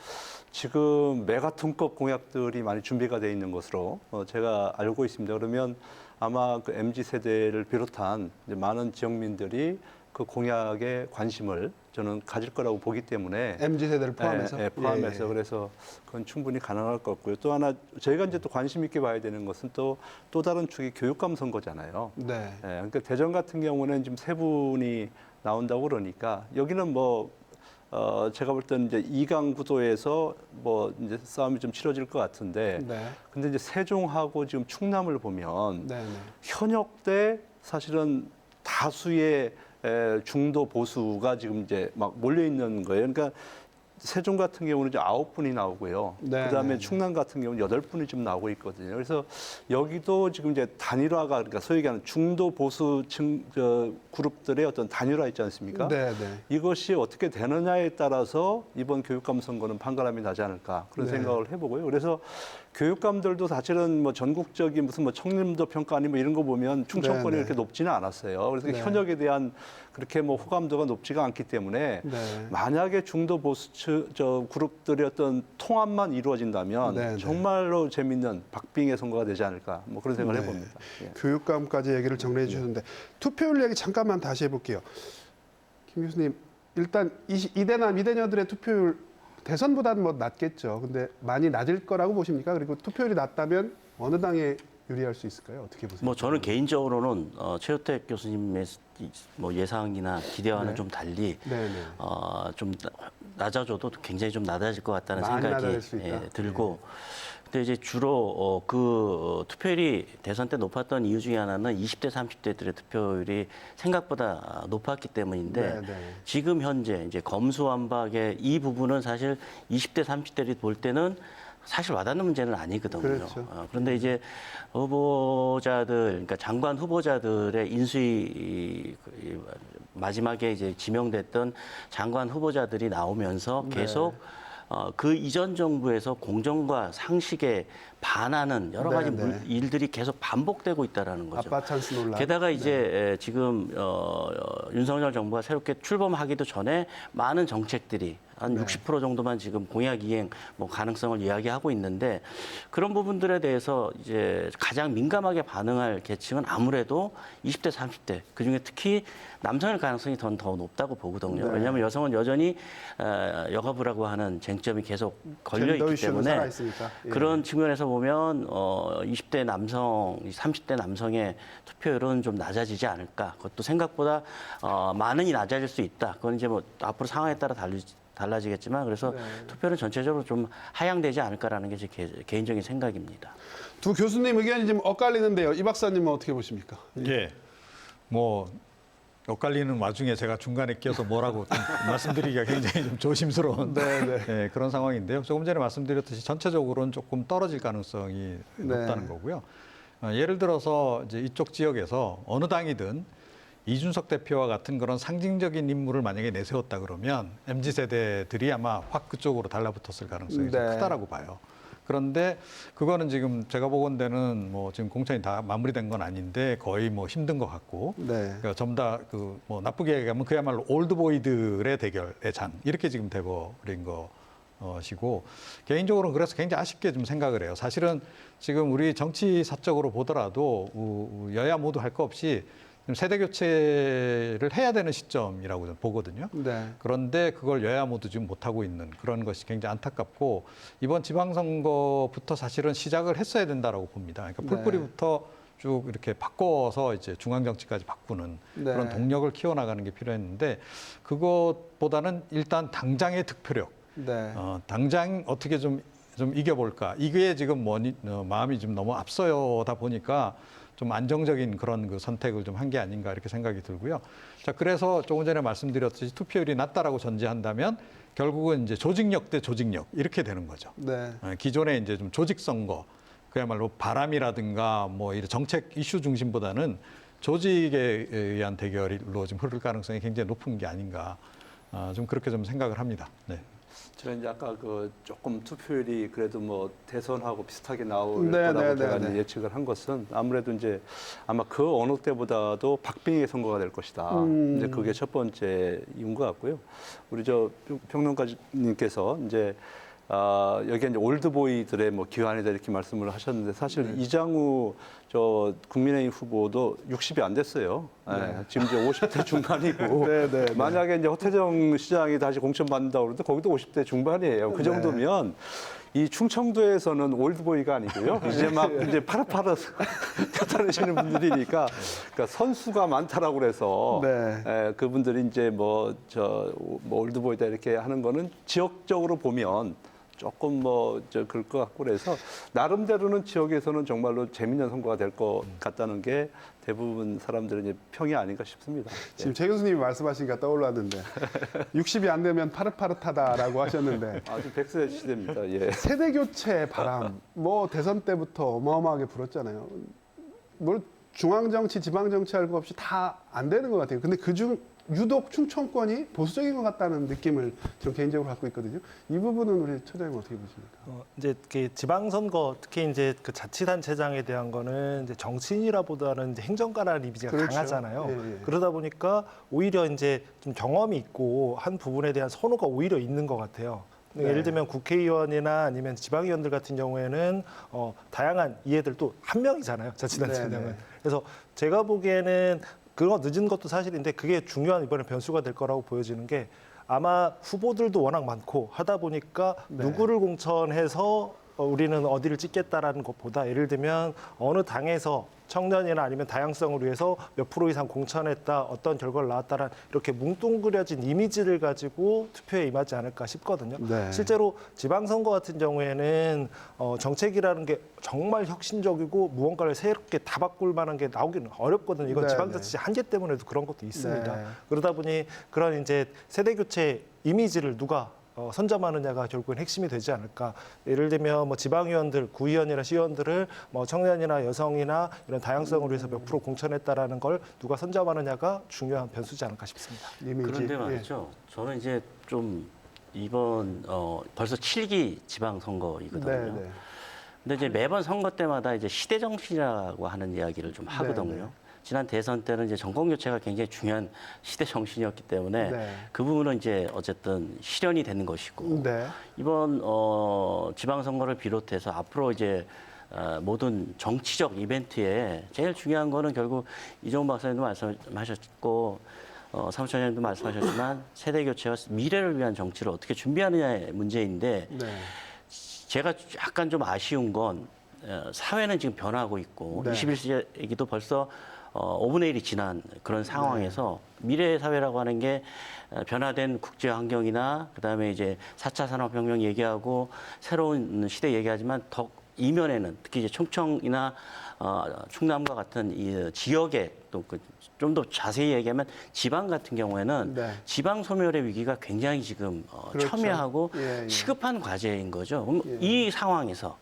지금 메가톤급 공약들이 많이 준비가 돼 있는 것으로 제가 알고 있습니다. 그러면 아마 그 MZ 세대를 비롯한 이제 많은 지역민들이 그 공약에 관심을 저는 가질 거라고 보기 때문에 MZ 세대를 포함해서. 예, 포함해서 예, 예. 그래서 그건 충분히 가능할 것 같고요. 또 하나 저희가 이제 또 관심 있게 봐야 되는 것은 또 다른 축이 교육감 선거잖아요. 네. 예, 그러니까 대전 같은 경우는 지금 세 분이 나온다고 그러니까 여기는 뭐 제가 볼 때는 이제 2강 구도에서 뭐 이제 싸움이 좀 치러질 것 같은데 네. 근데 이제 세종하고 지금 충남을 보면 네. 네. 현역 때 사실은 다수의 중도 보수가 지금 이제 막 몰려 있는 거예요. 그러니까 세종 같은 경우는 이제 9분이 나오고요. 네, 그다음에 네, 충남 같은 경우는 8분이 지금 나오고 있거든요. 그래서 여기도 지금 이제 단일화가 그러니까 소위 얘기하는 중도 보수층 그룹들의 어떤 단일화 있지 않습니까? 네, 네. 이것이 어떻게 되느냐에 따라서 이번 교육감 선거는 판가름이 나지 않을까 그런 네. 생각을 해보고요. 그래서 교육감들도 사실은 뭐 전국적인 무슨 뭐 청렴도 평가 아니 뭐 이런 거 보면 충청권이 네, 네. 그렇게 높지는 않았어요. 그래서 네. 현역에 대한 그렇게 뭐 호감도가 높지가 않기 때문에 네. 만약에 중도 보수 그룹들의 어떤 통합만 이루어진다면 네, 네. 정말로 재밌는 박빙의 선거가 되지 않을까 뭐 그런 생각을 네. 해봅니다. 예. 교육감까지 얘기를 정리해 주셨는데 투표율 얘기 잠깐만 다시 해볼게요. 김 교수님, 일단 이대남 이대녀들의 투표율 대선보다는 뭐 낮겠죠. 근데 많이 낮을 거라고 보십니까? 그리고 투표율이 낮다면 어느 당에 유리할 수 있을까요? 어떻게 보세요? 뭐 저는 개인적으로는 최우택 교수님의 뭐 예상이나 기대와는 네. 좀 달리 네네. 좀 낮아져도 굉장히 좀 낮아질 것 같다는 많이 생각이 낮아질 수 있다. 들고 근데 이제 주로 그 투표율이 대선 때 높았던 이유 중에 하나는 20대 30대들의 투표율이 생각보다 높았기 때문인데 네, 네. 지금 현재 이제 검수완박의 이 부분은 사실 20대 30대들이 볼 때는 사실 와닿는 문제는 아니거든요. 그렇죠. 그런데 이제 후보자들, 그러니까 장관 후보자들의 인수위 마지막에 이제 지명됐던 장관 후보자들이 나오면서 네. 계속 그 이전 정부에서 공정과 상식에 반하는 여러 가지 네, 네. 일들이 계속 반복되고 있다라는 거죠. 아빠 찬스 논란. 게다가 이제 지금 윤석열 정부가 새롭게 출범하기도 전에 많은 정책들이 한 60% 정도만 지금 공약 이행 뭐 가능성을 이야기하고 있는데 그런 부분들에 대해서 이제 가장 민감하게 반응할 계층은 아무래도 20대, 30대 그중에 특히 남성일 가능성이 더 높다고 보거든요. 네. 왜냐하면 여성은 여전히 여가부라고 하는 쟁점이 계속 걸려 젠더 있기 이슈는 때문에 살아있으니까. 예. 그런 측면에서 보면 20대 남성, 30대 남성의 투표율은 좀 낮아지지 않을까. 그것도 생각보다 많이 낮아질 수 있다. 그건 이제 뭐 앞으로 상황에 따라 달라지겠지만 그래서 네. 투표는 전체적으로 좀 하향되지 않을까라는 게 제 개인적인 생각입니다. 두 교수님 의견이 좀 엇갈리는데요. 이 박사님은 어떻게 보십니까? 예. 뭐 엇갈리는 와중에 제가 중간에 끼어서 뭐라고 좀 말씀드리기가 굉장히 좀 조심스러운 네, 네. 예, 그런 상황인데요. 조금 전에 말씀드렸듯이 전체적으로는 조금 떨어질 가능성이 네. 높다는 거고요. 예를 들어서 이제 이쪽 지역에서 어느 당이든 이준석 대표와 같은 그런 상징적인 인물을 만약에 내세웠다 그러면 MZ 세대들이 아마 확 그쪽으로 달라붙었을 가능성이 좀 네. 크다라고 봐요. 그런데 그거는 지금 제가 보건대는 뭐 지금 공천이 다 마무리된 건 아닌데 거의 뭐 힘든 것 같고, 네. 그러니까 전부 다 그 뭐 나쁘게 얘기하면 그야말로 올드보이들의 대결의 장 이렇게 지금 돼버린 것이고, 개인적으로는 그래서 굉장히 아쉽게 좀 생각을 해요. 사실은 지금 우리 정치사적으로 보더라도 여야 모두 할 거 없이 지금 세대 교체를 해야 되는 시점이라고 저는 보거든요. 네. 그런데 그걸 여야 모두 지금 못하고 있는 그런 것이 굉장히 안타깝고, 이번 지방선거부터 사실은 시작을 했어야 된다라고 봅니다. 그러니까 풀뿌리부터 쭉 이렇게 바꿔서 이제 중앙정치까지 바꾸는 네. 그런 동력을 키워나가는 게 필요했는데, 그것보다는 일단 당장의 득표력, 네. 당장 어떻게 좀 이겨볼까, 이게 지금 마음이 좀 너무 앞서다 보니까 좀 안정적인 그런 그 선택을 좀 한 게 아닌가 이렇게 생각이 들고요. 자, 그래서 조금 전에 말씀드렸듯이 투표율이 낮다라고 전제한다면 결국은 이제 조직력 대 조직력 이렇게 되는 거죠. 네. 기존에 이제 좀 조직 선거, 그야말로 바람이라든가 뭐 이런 정책 이슈 중심보다는 조직에 의한 대결로 좀 흐를 가능성이 굉장히 높은 게 아닌가, 좀 그렇게 좀 생각을 합니다. 네. 저는 이제 아까 그 조금 투표율이 그래도 뭐 대선하고 비슷하게 나올 네, 거라고 네, 제가 네, 이제 네. 예측을 한 것은 아무래도 이제 아마 그 어느 때보다도 박빙의 선거가 될 것이다. 이제 그게 첫 번째 이유인 것 같고요. 우리 저 평론가님께서 이제 여기 이제 올드보이들의 뭐 기관이다 이렇게 말씀을 하셨는데, 사실 이장우 저 국민의힘 후보도 60이 안 됐어요. 예, 지금 이제 50대 중반이고 네, 네, 네. 만약에 이제 허태정 시장이 다시 공천받는다고 그러는데 거기도 50대 중반이에요. 그 정도면 이 충청도에서는 올드보이가 아니고요. 이제 막 이제 파릇파릇 나타내시는 분들이니까, 그러니까 선수가 많다라고 그래서 네. 그분들이 이제 뭐 올드보이다 이렇게 하는 거는 지역적으로 보면 조금 그럴 것 같고, 그래서 나름대로는 지역에서는 정말로 재밌는 선거가 될 것 같다는 게 대부분 사람들은 이제 평이 아닌가 싶습니다. 지금 최 교수님이 말씀하시니까 떠올랐는데 60이 안 되면 파릇파릇하다라고 하셨는데 아주 100세 시대입니다. 예. 세대 교체 바람 뭐 대선 때부터 어마어마하게 불었잖아요. 뭘 중앙 정치, 지방 정치 할 거 없이 다 안 되는 것 같아요. 근데 그중 유독 충청권이 보수적인 것 같다는 느낌을 저 개인적으로 갖고 있거든요. 이 부분은 우리 처장님 어떻게 보십니까? 이제 그 지방선거, 특히 이제 그 자치단체장에 대한 거는 이제 정치인이라보다는 이제 행정가라는 이미지가 그렇죠. 강하잖아요. 예, 예. 그러다 보니까 오히려 이제 좀 경험이 있고 한 부분에 대한 선호가 오히려 있는 것 같아요. 네. 예를 들면 국회의원이나 아니면 지방의원들 같은 경우에는 다양한 이해들 또 한 명이잖아요. 자치단체장은. 네, 네. 그래서 제가 보기에는 그거 늦은 것도 사실인데 그게 중요한 이번에 변수가 될 거라고 보여지는 게, 아마 후보들도 워낙 많고 하다 보니까 네. 누구를 공천해서 우리는 어디를 찍겠다라는 것보다, 예를 들면 어느 당에서 청년이나 아니면 다양성을 위해서 몇 프로 이상 공천했다, 어떤 결과를 나왔다란 이렇게 뭉뚱그려진 이미지를 가지고 투표에 임하지 않을까 싶거든요. 네. 실제로 지방선거 같은 경우에는 정책이라는 게 정말 혁신적이고 무언가를 새롭게 다 바꿀 만한 게 나오기는 어렵거든요. 이건 네, 지방자치 한계 때문에도 그런 것도 있습니다. 네. 그러다 보니 그런 이제 세대 교체 이미지를 누가 선점하느냐가 결국은 핵심이 되지 않을까. 예를 들면 뭐 지방의원들, 구의원이나 시의원들을 뭐 청년이나 여성이나 이런 다양성을 위해서 몇 프로 공천했다라는 걸 누가 선점하느냐가 중요한 변수지 않을까 싶습니다. 이미지. 그런데 말이죠. 저는 이제 좀 이번 벌써 7기 지방선거이거든요. 네, 네. 근데 이제 매번 선거 때마다 이제 시대 정신이라고 하는 이야기를 좀 하거든요. 네, 네. 지난 대선 때는 이제 정권 교체가 굉장히 중요한 시대 정신이었기 때문에 네. 그 부분은 이제 어쨌든 실현이 되는 것이고, 네. 이번 지방선거를 비롯해서 앞으로 이제 모든 정치적 이벤트에 제일 중요한 거는 결국 이종훈 박사님도 말씀하셨고 사무처장님도 말씀하셨지만 세대 교체와 미래를 위한 정치를 어떻게 준비하느냐의 문제인데, 네. 제가 약간 좀 아쉬운 건 사회는 지금 변하고 있고 네. 21세기도 벌써 5분의 1이 지난 그런 상황에서 미래의 사회라고 하는 게 변화된 국제 환경이나 그다음에 이제 4차 산업혁명 얘기하고 새로운 시대 얘기하지만 더 이면에는 특히 이제 충청이나 충남과 같은 이 지역의 또 좀 더 자세히 얘기하면 지방 같은 경우에는 네. 지방 소멸의 위기가 굉장히 지금 그렇죠. 첨예하고 예, 예. 시급한 과제인 거죠. 그럼 예. 이 상황에서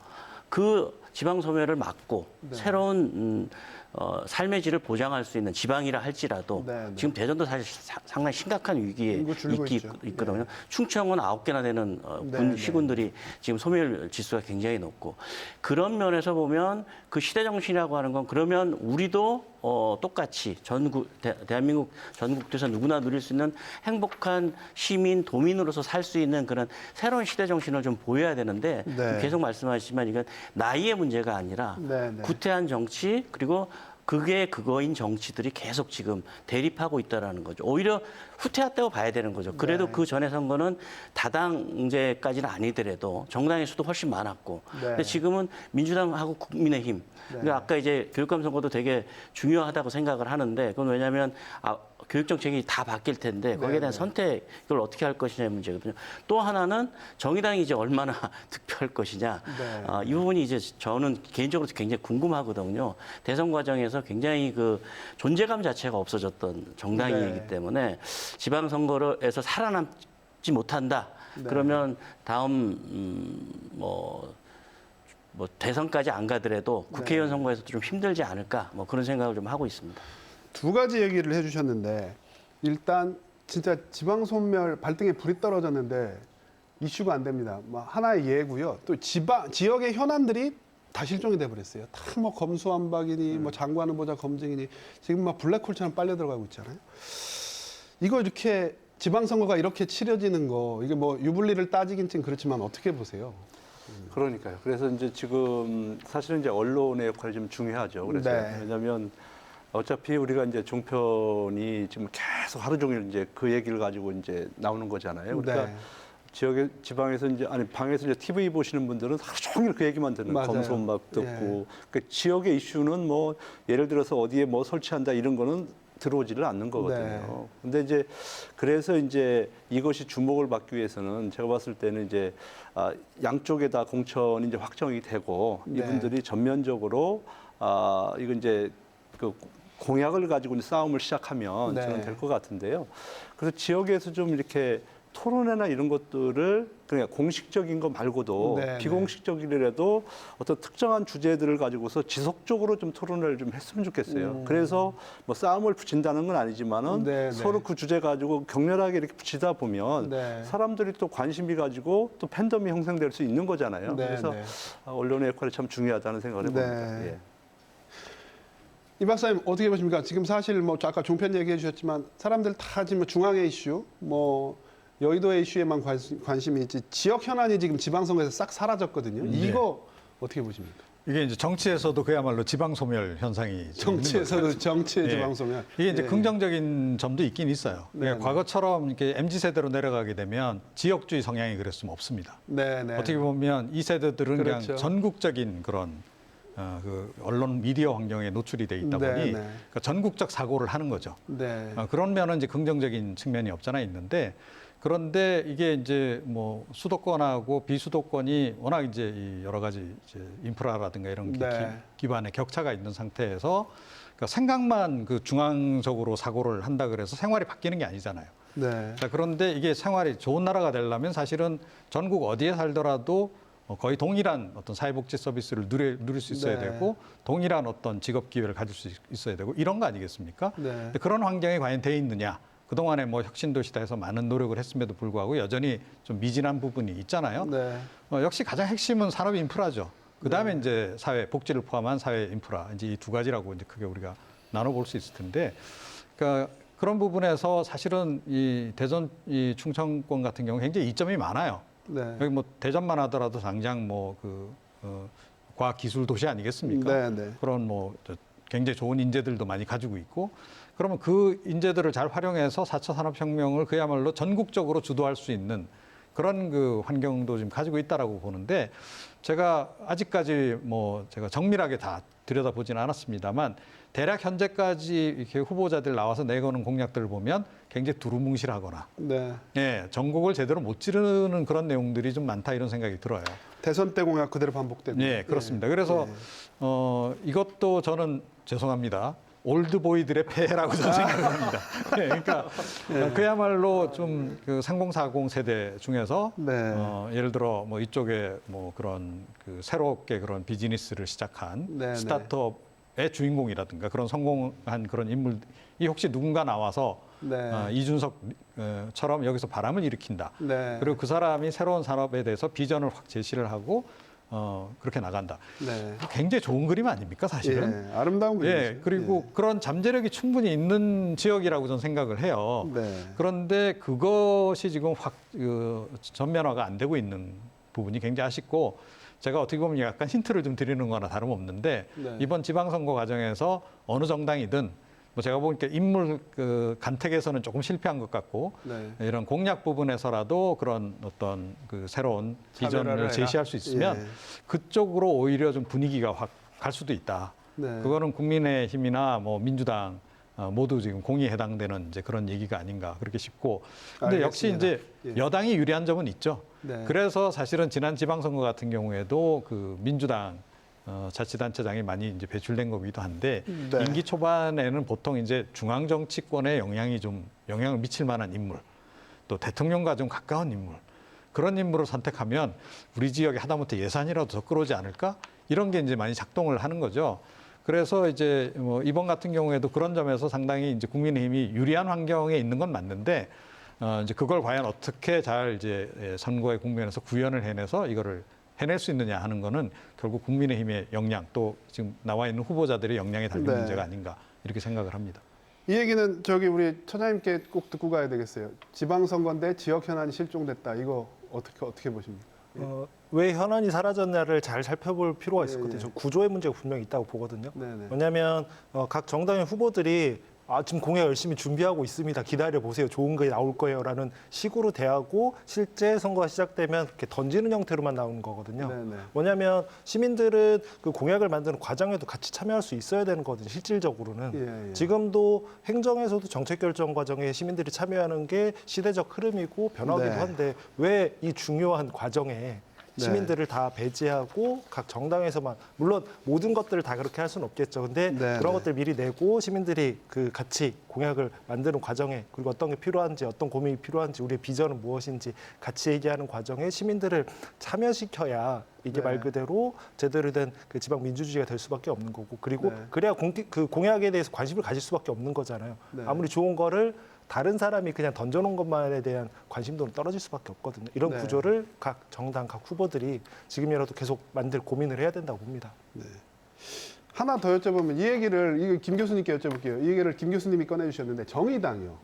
그 지방 소멸을 막고 네. 새로운 삶의 질을 보장할 수 있는 지방이라 할지라도 네, 네. 지금 대전도 사실 상당히 심각한 위기에 인구 줄고 있죠. 있거든요. 충청은 9개나 되는 네, 군 네. 시군들이 지금 소멸 지수가 굉장히 높고 그런 면에서 보면 그 시대 정신이라고 하는 건 그러면 우리도 똑같이 대한민국 전국에서 누구나 누릴 수 있는 행복한 시민 도민으로서 살 수 있는 그런 새로운 시대 정신을 좀 보여야 되는데 네. 계속 말씀하시지만 이건 나이의 문제가 아니라 네, 네. 구태한 정치 그리고 그게 그거인 정치들이 계속 지금 대립하고 있다라는 거죠. 오히려 후퇴했다고 봐야 되는 거죠. 그래도 네. 그 전의 선거는 다당제까지는 아니더라도 정당의 수도 훨씬 많았고. 네. 근데 지금은 민주당하고 국민의힘. 그러니까 아까 이제 교육감 선거도 되게 중요하다고 생각을 하는데 그건 왜냐하면 교육 정책이 다 바뀔 텐데 거기에 대한 네. 선택을 어떻게 할 것이냐의 문제거든요. 또 하나는 정의당이 이제 얼마나 득표할 것이냐. 네. 이 부분이 이제 저는 개인적으로 굉장히 궁금하거든요. 대선 과정에서 굉장히 그 존재감 자체가 없어졌던 정당이기 네. 때문에 지방선거에서 살아남지 못한다. 네. 그러면 다음 뭐 대선까지 안 가더라도 국회의원 선거에서도 좀 힘들지 않을까 뭐 그런 생각을 좀 하고 있습니다. 두 가지 얘기를 해주셨는데 일단 진짜 지방 소멸 발등에 불이 떨어졌는데 이슈가 안 됩니다. 뭐 하나의 예고요. 또 지역의 현안들이 다 실종이 돼버렸어요. 다 뭐 검수완박이니 뭐 장관 후보자 검증이니 지금 막 블랙홀처럼 빨려 들어가고 있잖아요. 이거 이렇게 지방선거가 이렇게 치러지는 거 이게 뭐 유불리를 따지긴 좀 그렇지만 어떻게 보세요? 그러니까요. 그래서 이제 지금 사실은 이제 언론의 역할이 좀 중요하죠. 그래서 네. 왜냐하면 어차피 우리가 이제 종편이 지금 계속 하루 종일 이제 그 얘기를 가지고 이제 나오는 거잖아요. 그러니까 네. 지역에 지방에서 이제 방에서 이제 TV 보시는 분들은 하루 종일 그 얘기만 듣는 맞아요. 검수완박 듣고 예. 그 지역의 이슈는 뭐 예를 들어서 어디에 뭐 설치한다 이런 거는 들어오지를 않는 거거든요. 네. 근데 이제 그래서 이제 이것이 주목을 받기 위해서는 제가 봤을 때는 이제 양쪽에 다 공천이 이제 확정이 되고 네. 이분들이 전면적으로 이거 이제 그 공약을 가지고 이제 싸움을 시작하면 네. 저는 될 것 같은데요. 그래서 지역에서 좀 이렇게 토론회나 이런 것들을 그냥 공식적인 거 말고도 네, 비공식적이라도 어떤 특정한 주제들을 가지고서 지속적으로 좀 토론을 좀 했으면 좋겠어요. 그래서 뭐 싸움을 붙인다는 건 아니지만은 네, 네. 서로 그 주제 가지고 격렬하게 이렇게 붙이다 보면 네. 사람들이 또 관심이 가지고 또 팬덤이 형성될 수 있는 거잖아요. 네, 그래서 네. 언론의 역할이 참 중요하다는 생각을 해봅니다. 네. 예. 이 박사님 어떻게 보십니까? 지금 사실 뭐 아까 종편 얘기해 주셨지만 사람들 다 지금 중앙의 이슈, 뭐 여의도의 이슈에만 관심이 있지 지역 현안이 지금 지방선거에서 싹 사라졌거든요. 이거 어떻게 보십니까? 이게 이제 정치에서도 그야말로 지방 소멸 현상이 지금 있는 정치에서도 정치의 예. 지방소멸. 이게 이제 예. 긍정적인 점도 있긴 있어요. 네, 네. 과거처럼 이렇게 MZ 세대로 내려가게 되면 지역주의 성향이 그랬으면 없습니다. 네, 네. 어떻게 보면 이 세대들은 그렇죠. 그냥 전국적인 그런 그 언론 미디어 환경에 노출이 돼 있다 네, 보니 네. 그러니까 전국적 사고를 하는 거죠. 네. 그런 면은 이제 긍정적인 측면이 없잖아 있는데 그런데 이게 이제 뭐 수도권하고 비수도권이 워낙 이제 이 여러 가지 이제 인프라라든가 이런 게 네. 기반에 격차가 있는 상태에서 그러니까 생각만 그 중앙적으로 사고를 한다 그래서 생활이 바뀌는 게 아니잖아요. 네. 자, 그런데 이게 생활이 좋은 나라가 되려면 사실은 전국 어디에 살더라도 거의 동일한 어떤 사회복지 서비스를 누릴 수 있어야 네. 되고 동일한 어떤 직업 기회를 가질 수 있어야 되고 이런 거 아니겠습니까? 네. 근데 그런 환경이 과연 돼 있느냐? 그동안에 뭐 혁신도시다 해서 많은 노력을 했음에도 불구하고 여전히 좀 미진한 부분이 있잖아요. 네. 역시 가장 핵심은 산업 인프라죠. 그다음에 이제 사회 복지를 포함한 사회 인프라 이제 이 두 가지라고 이제 크게 우리가 나눠볼 수 있을 텐데, 그러니까 그런 부분에서 사실은 이 대전, 이 충청권 같은 경우 굉장히 이점이 많아요. 네. 여기 뭐 대전만 하더라도 당장 뭐 과학 기술 도시 아니겠습니까? 네, 네. 그런 뭐 굉장히 좋은 인재들도 많이 가지고 있고, 그러면 그 인재들을 잘 활용해서 4차 산업혁명을 그야말로 전국적으로 주도할 수 있는 그런 그 환경도 지금 가지고 있다라고 보는데, 제가 아직까지 뭐 제가 정밀하게 다 들여다보지는 않았습니다만 대략 현재까지 이렇게 후보자들 나와서 내거는 공약들을 보면 굉장히 두루뭉실하거나, 네. 예, 전국을 제대로 못 찌르는 그런 내용들이 좀 많다 이런 생각이 들어요. 대선 때 공약 그대로 반복되고. 네, 그렇습니다. 그래서 이것도 저는 죄송합니다. 올드보이들의 폐해라고 저는 생각을 합니다. 네, 그러니까 그야말로 좀 그 3040 세대 중에서 네. 예를 들어 뭐 이쪽에 뭐 그런 그 새롭게 그런 비즈니스를 시작한 네, 네. 스타트업 주인공이라든가 그런 성공한 그런 인물이 혹시 누군가 나와서 네. 이준석처럼 여기서 바람을 일으킨다. 네. 그리고 그 사람이 새로운 산업에 대해서 비전을 확 제시를 하고 그렇게 나간다. 네. 굉장히 좋은 그림 아닙니까, 사실은? 예, 아름다운 그림이죠. 예, 그리고 그런 잠재력이 충분히 있는 지역이라고 저는 생각을 해요. 네. 그런데 그것이 지금 확 전면화가 안 되고 있는 부분이 굉장히 아쉽고 제가 어떻게 보면 약간 힌트를 좀 드리는 거나 다름없는데 네. 이번 지방선거 과정에서 어느 정당이든 뭐 제가 보니까 인물 간택에서는 조금 실패한 것 같고 네. 이런 공약 부분에서라도 그런 어떤 새로운 차별화를 비전을 해라. 제시할 수 있으면 예. 그쪽으로 오히려 좀 분위기가 확 갈 수도 있다. 네. 그거는 국민의힘이나 뭐 민주당 모두 지금 공의에 해당되는 이제 그런 얘기가 아닌가 그렇게 싶고. 근데 역시 알겠습니다. 이제 예. 여당이 유리한 점은 있죠. 네. 그래서 사실은 지난 지방선거 같은 경우에도 그 민주당 자치단체장이 많이 이제 배출된 거기도 한데 네. 임기 초반에는 보통 이제 중앙 정치권에 영향을 미칠 만한 인물, 또 대통령과 좀 가까운 인물 그런 인물을 선택하면 우리 지역에 하다못해 예산이라도 더 끌어오지 않을까? 이런 게 이제 많이 작동을 하는 거죠. 그래서 이제 뭐 이번 같은 경우에도 그런 점에서 상당히 이제 국민의힘이 유리한 환경에 있는 건 맞는데 이제 그걸 과연 어떻게 잘 이제 선거의 국면에서 구현을 해내서 이거를 해낼 수 있느냐 하는 거는 결국 국민의힘의 역량 또 지금 나와 있는 후보자들의 역량에 달린 네. 문제가 아닌가 이렇게 생각을 합니다. 이 얘기는 저기 우리 처장님께 꼭 듣고 가야 되겠어요. 지방선거인데 지역 현안이 실종됐다. 이거 어떻게 보십니까? 왜 현안이 사라졌냐를 잘 살펴볼 필요가 있을 것 예, 같아요. 예. 저 구조의 문제가 분명히 있다고 보거든요. 네네. 왜냐하면 각 정당의 후보들이 지금 공약 열심히 준비하고 있습니다. 기다려 보세요. 좋은 게 나올 거예요라는 식으로 대하고 실제 선거가 시작되면 이렇게 던지는 형태로만 나오는 거거든요. 네네. 뭐냐면 시민들은 그 공약을 만드는 과정에도 같이 참여할 수 있어야 되는 거거든요. 실질적으로는. 예, 예. 지금도 행정에서도 정책 결정 과정에 시민들이 참여하는 게 시대적 흐름이고 변화기도 네. 한데 왜 이 중요한 과정에 네. 시민들을 다 배제하고 각 정당에서만 물론 모든 것들을 다 그렇게 할 수는 없겠죠. 근데 네, 그런 네. 것들 미리 내고 시민들이 그 같이 공약을 만드는 과정에 그리고 어떤 게 필요한지 어떤 고민이 필요한지 우리의 비전은 무엇인지 같이 얘기하는 과정에 시민들을 참여시켜야 이게 네. 말 그대로 제대로 된 그 지방 민주주의가 될 수밖에 없는 거고 그리고 네. 그래야 그 공약에 대해서 관심을 가질 수밖에 없는 거잖아요. 네. 아무리 좋은 거를 다른 사람이 그냥 던져놓은 것만에 대한 관심도는 떨어질 수밖에 없거든요. 이런 네. 구조를 각 정당, 각 후보들이 지금이라도 계속 만들 고민을 해야 된다고 봅니다. 하나 더 여쭤보면 이 얘기를 이거 김 교수님께 여쭤볼게요. 이 얘기를 김 교수님이 꺼내주셨는데 정의당이요.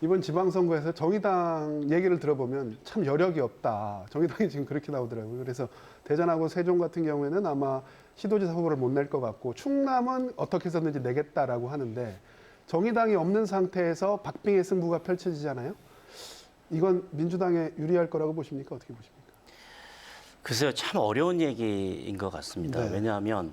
이번 지방선거에서 정의당 얘기를 들어보면 참 여력이 없다. 정의당이 지금 그렇게 나오더라고요. 그래서 대전하고 세종 같은 경우에는 아마 시도지사 후보를 못 낼 것 같고 충남은 어떻게 해서든지 내겠다라고 하는데 정의당이 없는 상태에서 박빙의 승부가 펼쳐지잖아요. 이건 민주당에 유리할 거라고 보십니까? 어떻게 보십니까? 글쎄요, 참 어려운 얘기인 것 같습니다. 네. 왜냐하면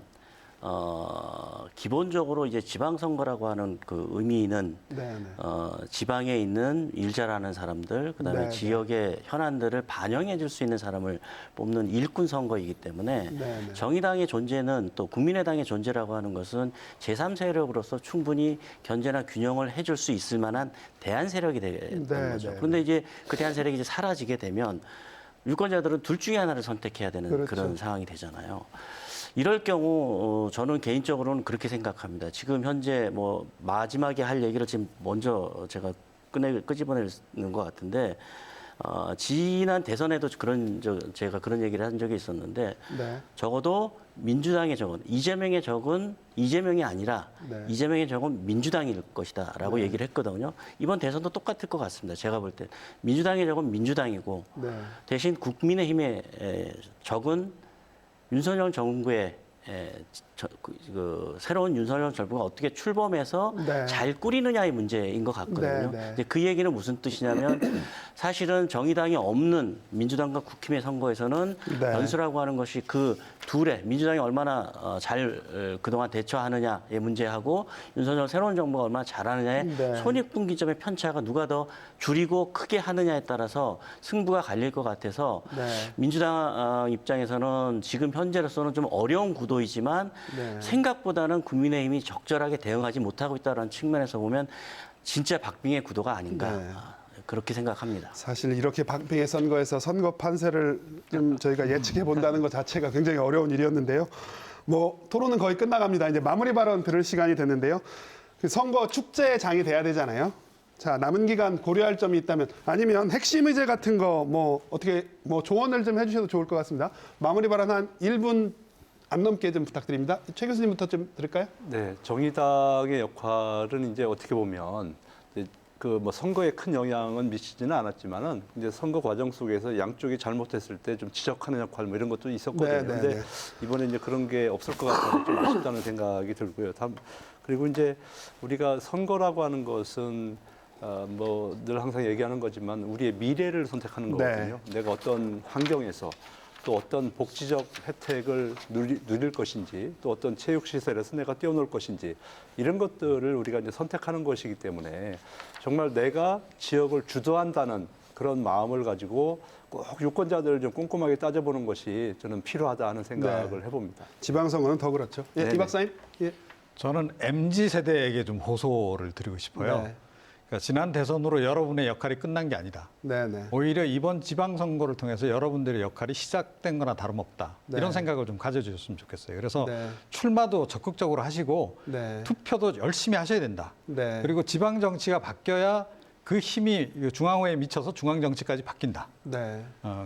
기본적으로 이제 지방선거라고 하는 그 의미는 네, 네. 지방에 있는 일 잘하는 사람들, 그다음에 네, 지역의 현안들을 반영해 줄 수 있는 사람을 뽑는 일꾼 선거이기 때문에 네, 네. 정의당의 존재는 또 국민의당의 존재라고 하는 것은 제3세력으로서 충분히 견제나 균형을 해줄 수 있을 만한 대안 세력이 되는 네, 거죠. 네, 그런데 이제 그 대안 세력이 이제 사라지게 되면 유권자들은 둘 중에 하나를 선택해야 되는 그렇죠. 그런 상황이 되잖아요. 이럴 경우 저는 개인적으로는 그렇게 생각합니다. 지금 현재 뭐 마지막에 할 얘기를 지금 먼저 제가 끄집어내는 것 같은데 지난 대선에도 제가 그런 얘기를 한 적이 있었는데 네. 적어도 민주당의 적은 이재명의 적은 이재명이 아니라 네. 이재명의 적은 민주당일 것이다라고 얘기를 했거든요. 이번 대선도 똑같을 것 같습니다. 제가 볼 때 민주당의 적은 민주당이고 네. 대신 국민의힘의 적은 윤석열 정부의 새로운 윤석열 정부가 어떻게 출범해서 네. 잘 꾸리느냐의 문제인 것 같거든요. 네, 네. 근데 그 얘기는 무슨 뜻이냐면 사실은 정의당이 없는 민주당과 국힘의 선거에서는 네. 변수라고 하는 것이 그 둘의 민주당이 얼마나 잘 그동안 대처하느냐의 문제하고 윤석열 새로운 정부가 얼마나 잘하느냐의 네. 손익분기점의 편차가 누가 더 줄이고 크게 하느냐에 따라서 승부가 갈릴 것 같아서 네. 민주당 입장에서는 지금 현재로서는 좀 어려운 구도이지만 네. 생각보다는 국민의힘이 적절하게 대응하지 못하고 있다는 측면에서 보면 진짜 박빙의 구도가 아닌가 네. 그렇게 생각합니다. 사실 이렇게 박빙의 선거에서 선거 판세를 좀 저희가 예측해 본다는 것 자체가 굉장히 어려운 일이었는데요. 뭐 토론은 거의 끝나갑니다. 이제 마무리 발언 들을 시간이 됐는데요. 그 선거 축제의 장이 돼야 되잖아요. 자, 남은 기간 고려할 점이 있다면 아니면 핵심 의제 같은 거 뭐 어떻게 뭐 조언을 좀 해주셔도 좋을 것 같습니다. 마무리 발언 한 1분 안 넘게 좀 부탁드립니다. 최 교수님부터 좀 들을까요? 네, 정의당의 역할은 이제 어떻게 보면 그 뭐 선거에 큰 영향은 미치지는 않았지만은 이제 선거 과정 속에서 양쪽이 잘못했을 때 좀 지적하는 역할 뭐 이런 것도 있었거든요. 네, 네, 근데 네. 이번에 이제 그런 게 없을 것 같아서 좀 아쉽다는 생각이 들고요. 그리고 이제 우리가 선거라고 하는 것은 뭐 늘 항상 얘기하는 거지만 우리의 미래를 선택하는 거거든요. 내가 어떤 환경에서 또 어떤 복지적 혜택을 누릴 것인지 또 어떤 체육시설에서 내가 뛰어놀 것인지 이런 것들을 우리가 이제 선택하는 것이기 때문에 정말 내가 지역을 주도한다는 그런 마음을 가지고 꼭 유권자들을 좀 꼼꼼하게 따져보는 것이 저는 필요하다 하는 생각을 해봅니다. 지방선거는 더 그렇죠. 예, 네네. 이 박사님. 예. 저는 MZ 세대에게 좀 호소를 드리고 싶어요. 네. 그러니까 지난 대선으로 여러분의 역할이 끝난 게 아니다. 네네. 오히려 이번 지방선거를 통해서 여러분들의 역할이 시작된 거나 다름없다. 네. 이런 생각을 좀 가져주셨으면 좋겠어요. 그래서 네. 출마도 적극적으로 하시고 네. 투표도 열심히 하셔야 된다. 네. 그리고 지방 정치가 바뀌어야 그 힘이 중앙호에 미쳐서 중앙 정치까지 바뀐다. 네.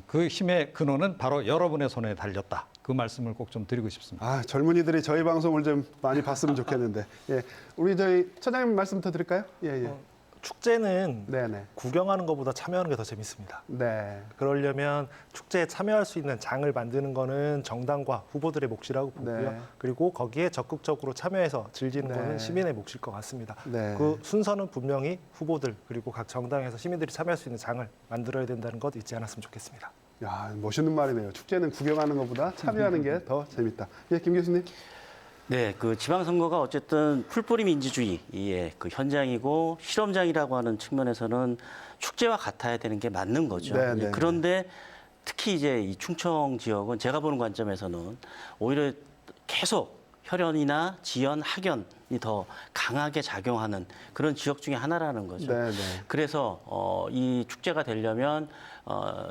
그 힘의 근원은 바로 여러분의 손에 달렸다. 그 말씀을 꼭 좀 드리고 싶습니다. 아, 젊은이들이 저희 방송을 좀 많이 봤으면 좋겠는데. 예. 우리 저희 처장님 말씀부터 드릴까요? 예, 예. 축제는 네네. 구경하는 것보다 참여하는 게 더 재밌습니다. 네. 그러려면 축제에 참여할 수 있는 장을 만드는 거는 정당과 후보들의 몫이라고 보고요. 네. 그리고 거기에 적극적으로 참여해서 즐기는 네. 거는 시민의 몫일 것 같습니다. 네. 그 순서는 분명히 후보들 그리고 각 정당에서 시민들이 참여할 수 있는 장을 만들어야 된다는 것 잊지 않았으면 좋겠습니다. 야, 멋있는 말이네요. 축제는 구경하는 것보다 참여하는 게 더 재밌다. 예, 김 교수님. 네, 그 지방선거가 어쨌든 풀뿌리 민주주의의 그 현장이고 실험장이라고 하는 측면에서는 축제와 같아야 되는 게 맞는 거죠. 네, 네. 그런데 특히 이제 이 충청 지역은 제가 보는 관점에서는 오히려 계속 혈연이나 지연, 학연이 더 강하게 작용하는 그런 지역 중에 하나라는 거죠. 네, 네. 그래서 이 축제가 되려면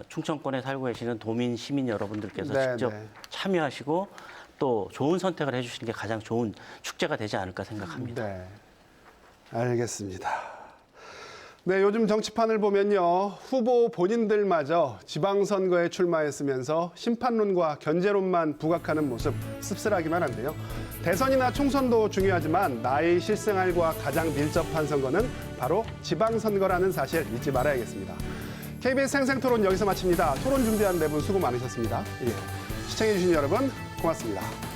충청권에 살고 계시는 도민 시민 여러분들께서 네, 직접 네. 참여하시고 또 좋은 선택을 해주시는 게 가장 좋은 축제가 되지 않을까 생각합니다. 네. 알겠습니다. 네, 요즘 정치판을 보면요. 후보 본인들마저 지방선거에 출마했으면서 심판론과 견제론만 부각하는 모습 씁쓸하기만 한데요. 대선이나 총선도 중요하지만 나의 실생활과 가장 밀접한 선거는 바로 지방선거라는 사실 잊지 말아야겠습니다. KBS 생생토론 여기서 마칩니다. 토론 준비한 네 분 수고 많으셨습니다. 예. 시청해주신 여러분 고맙습니다.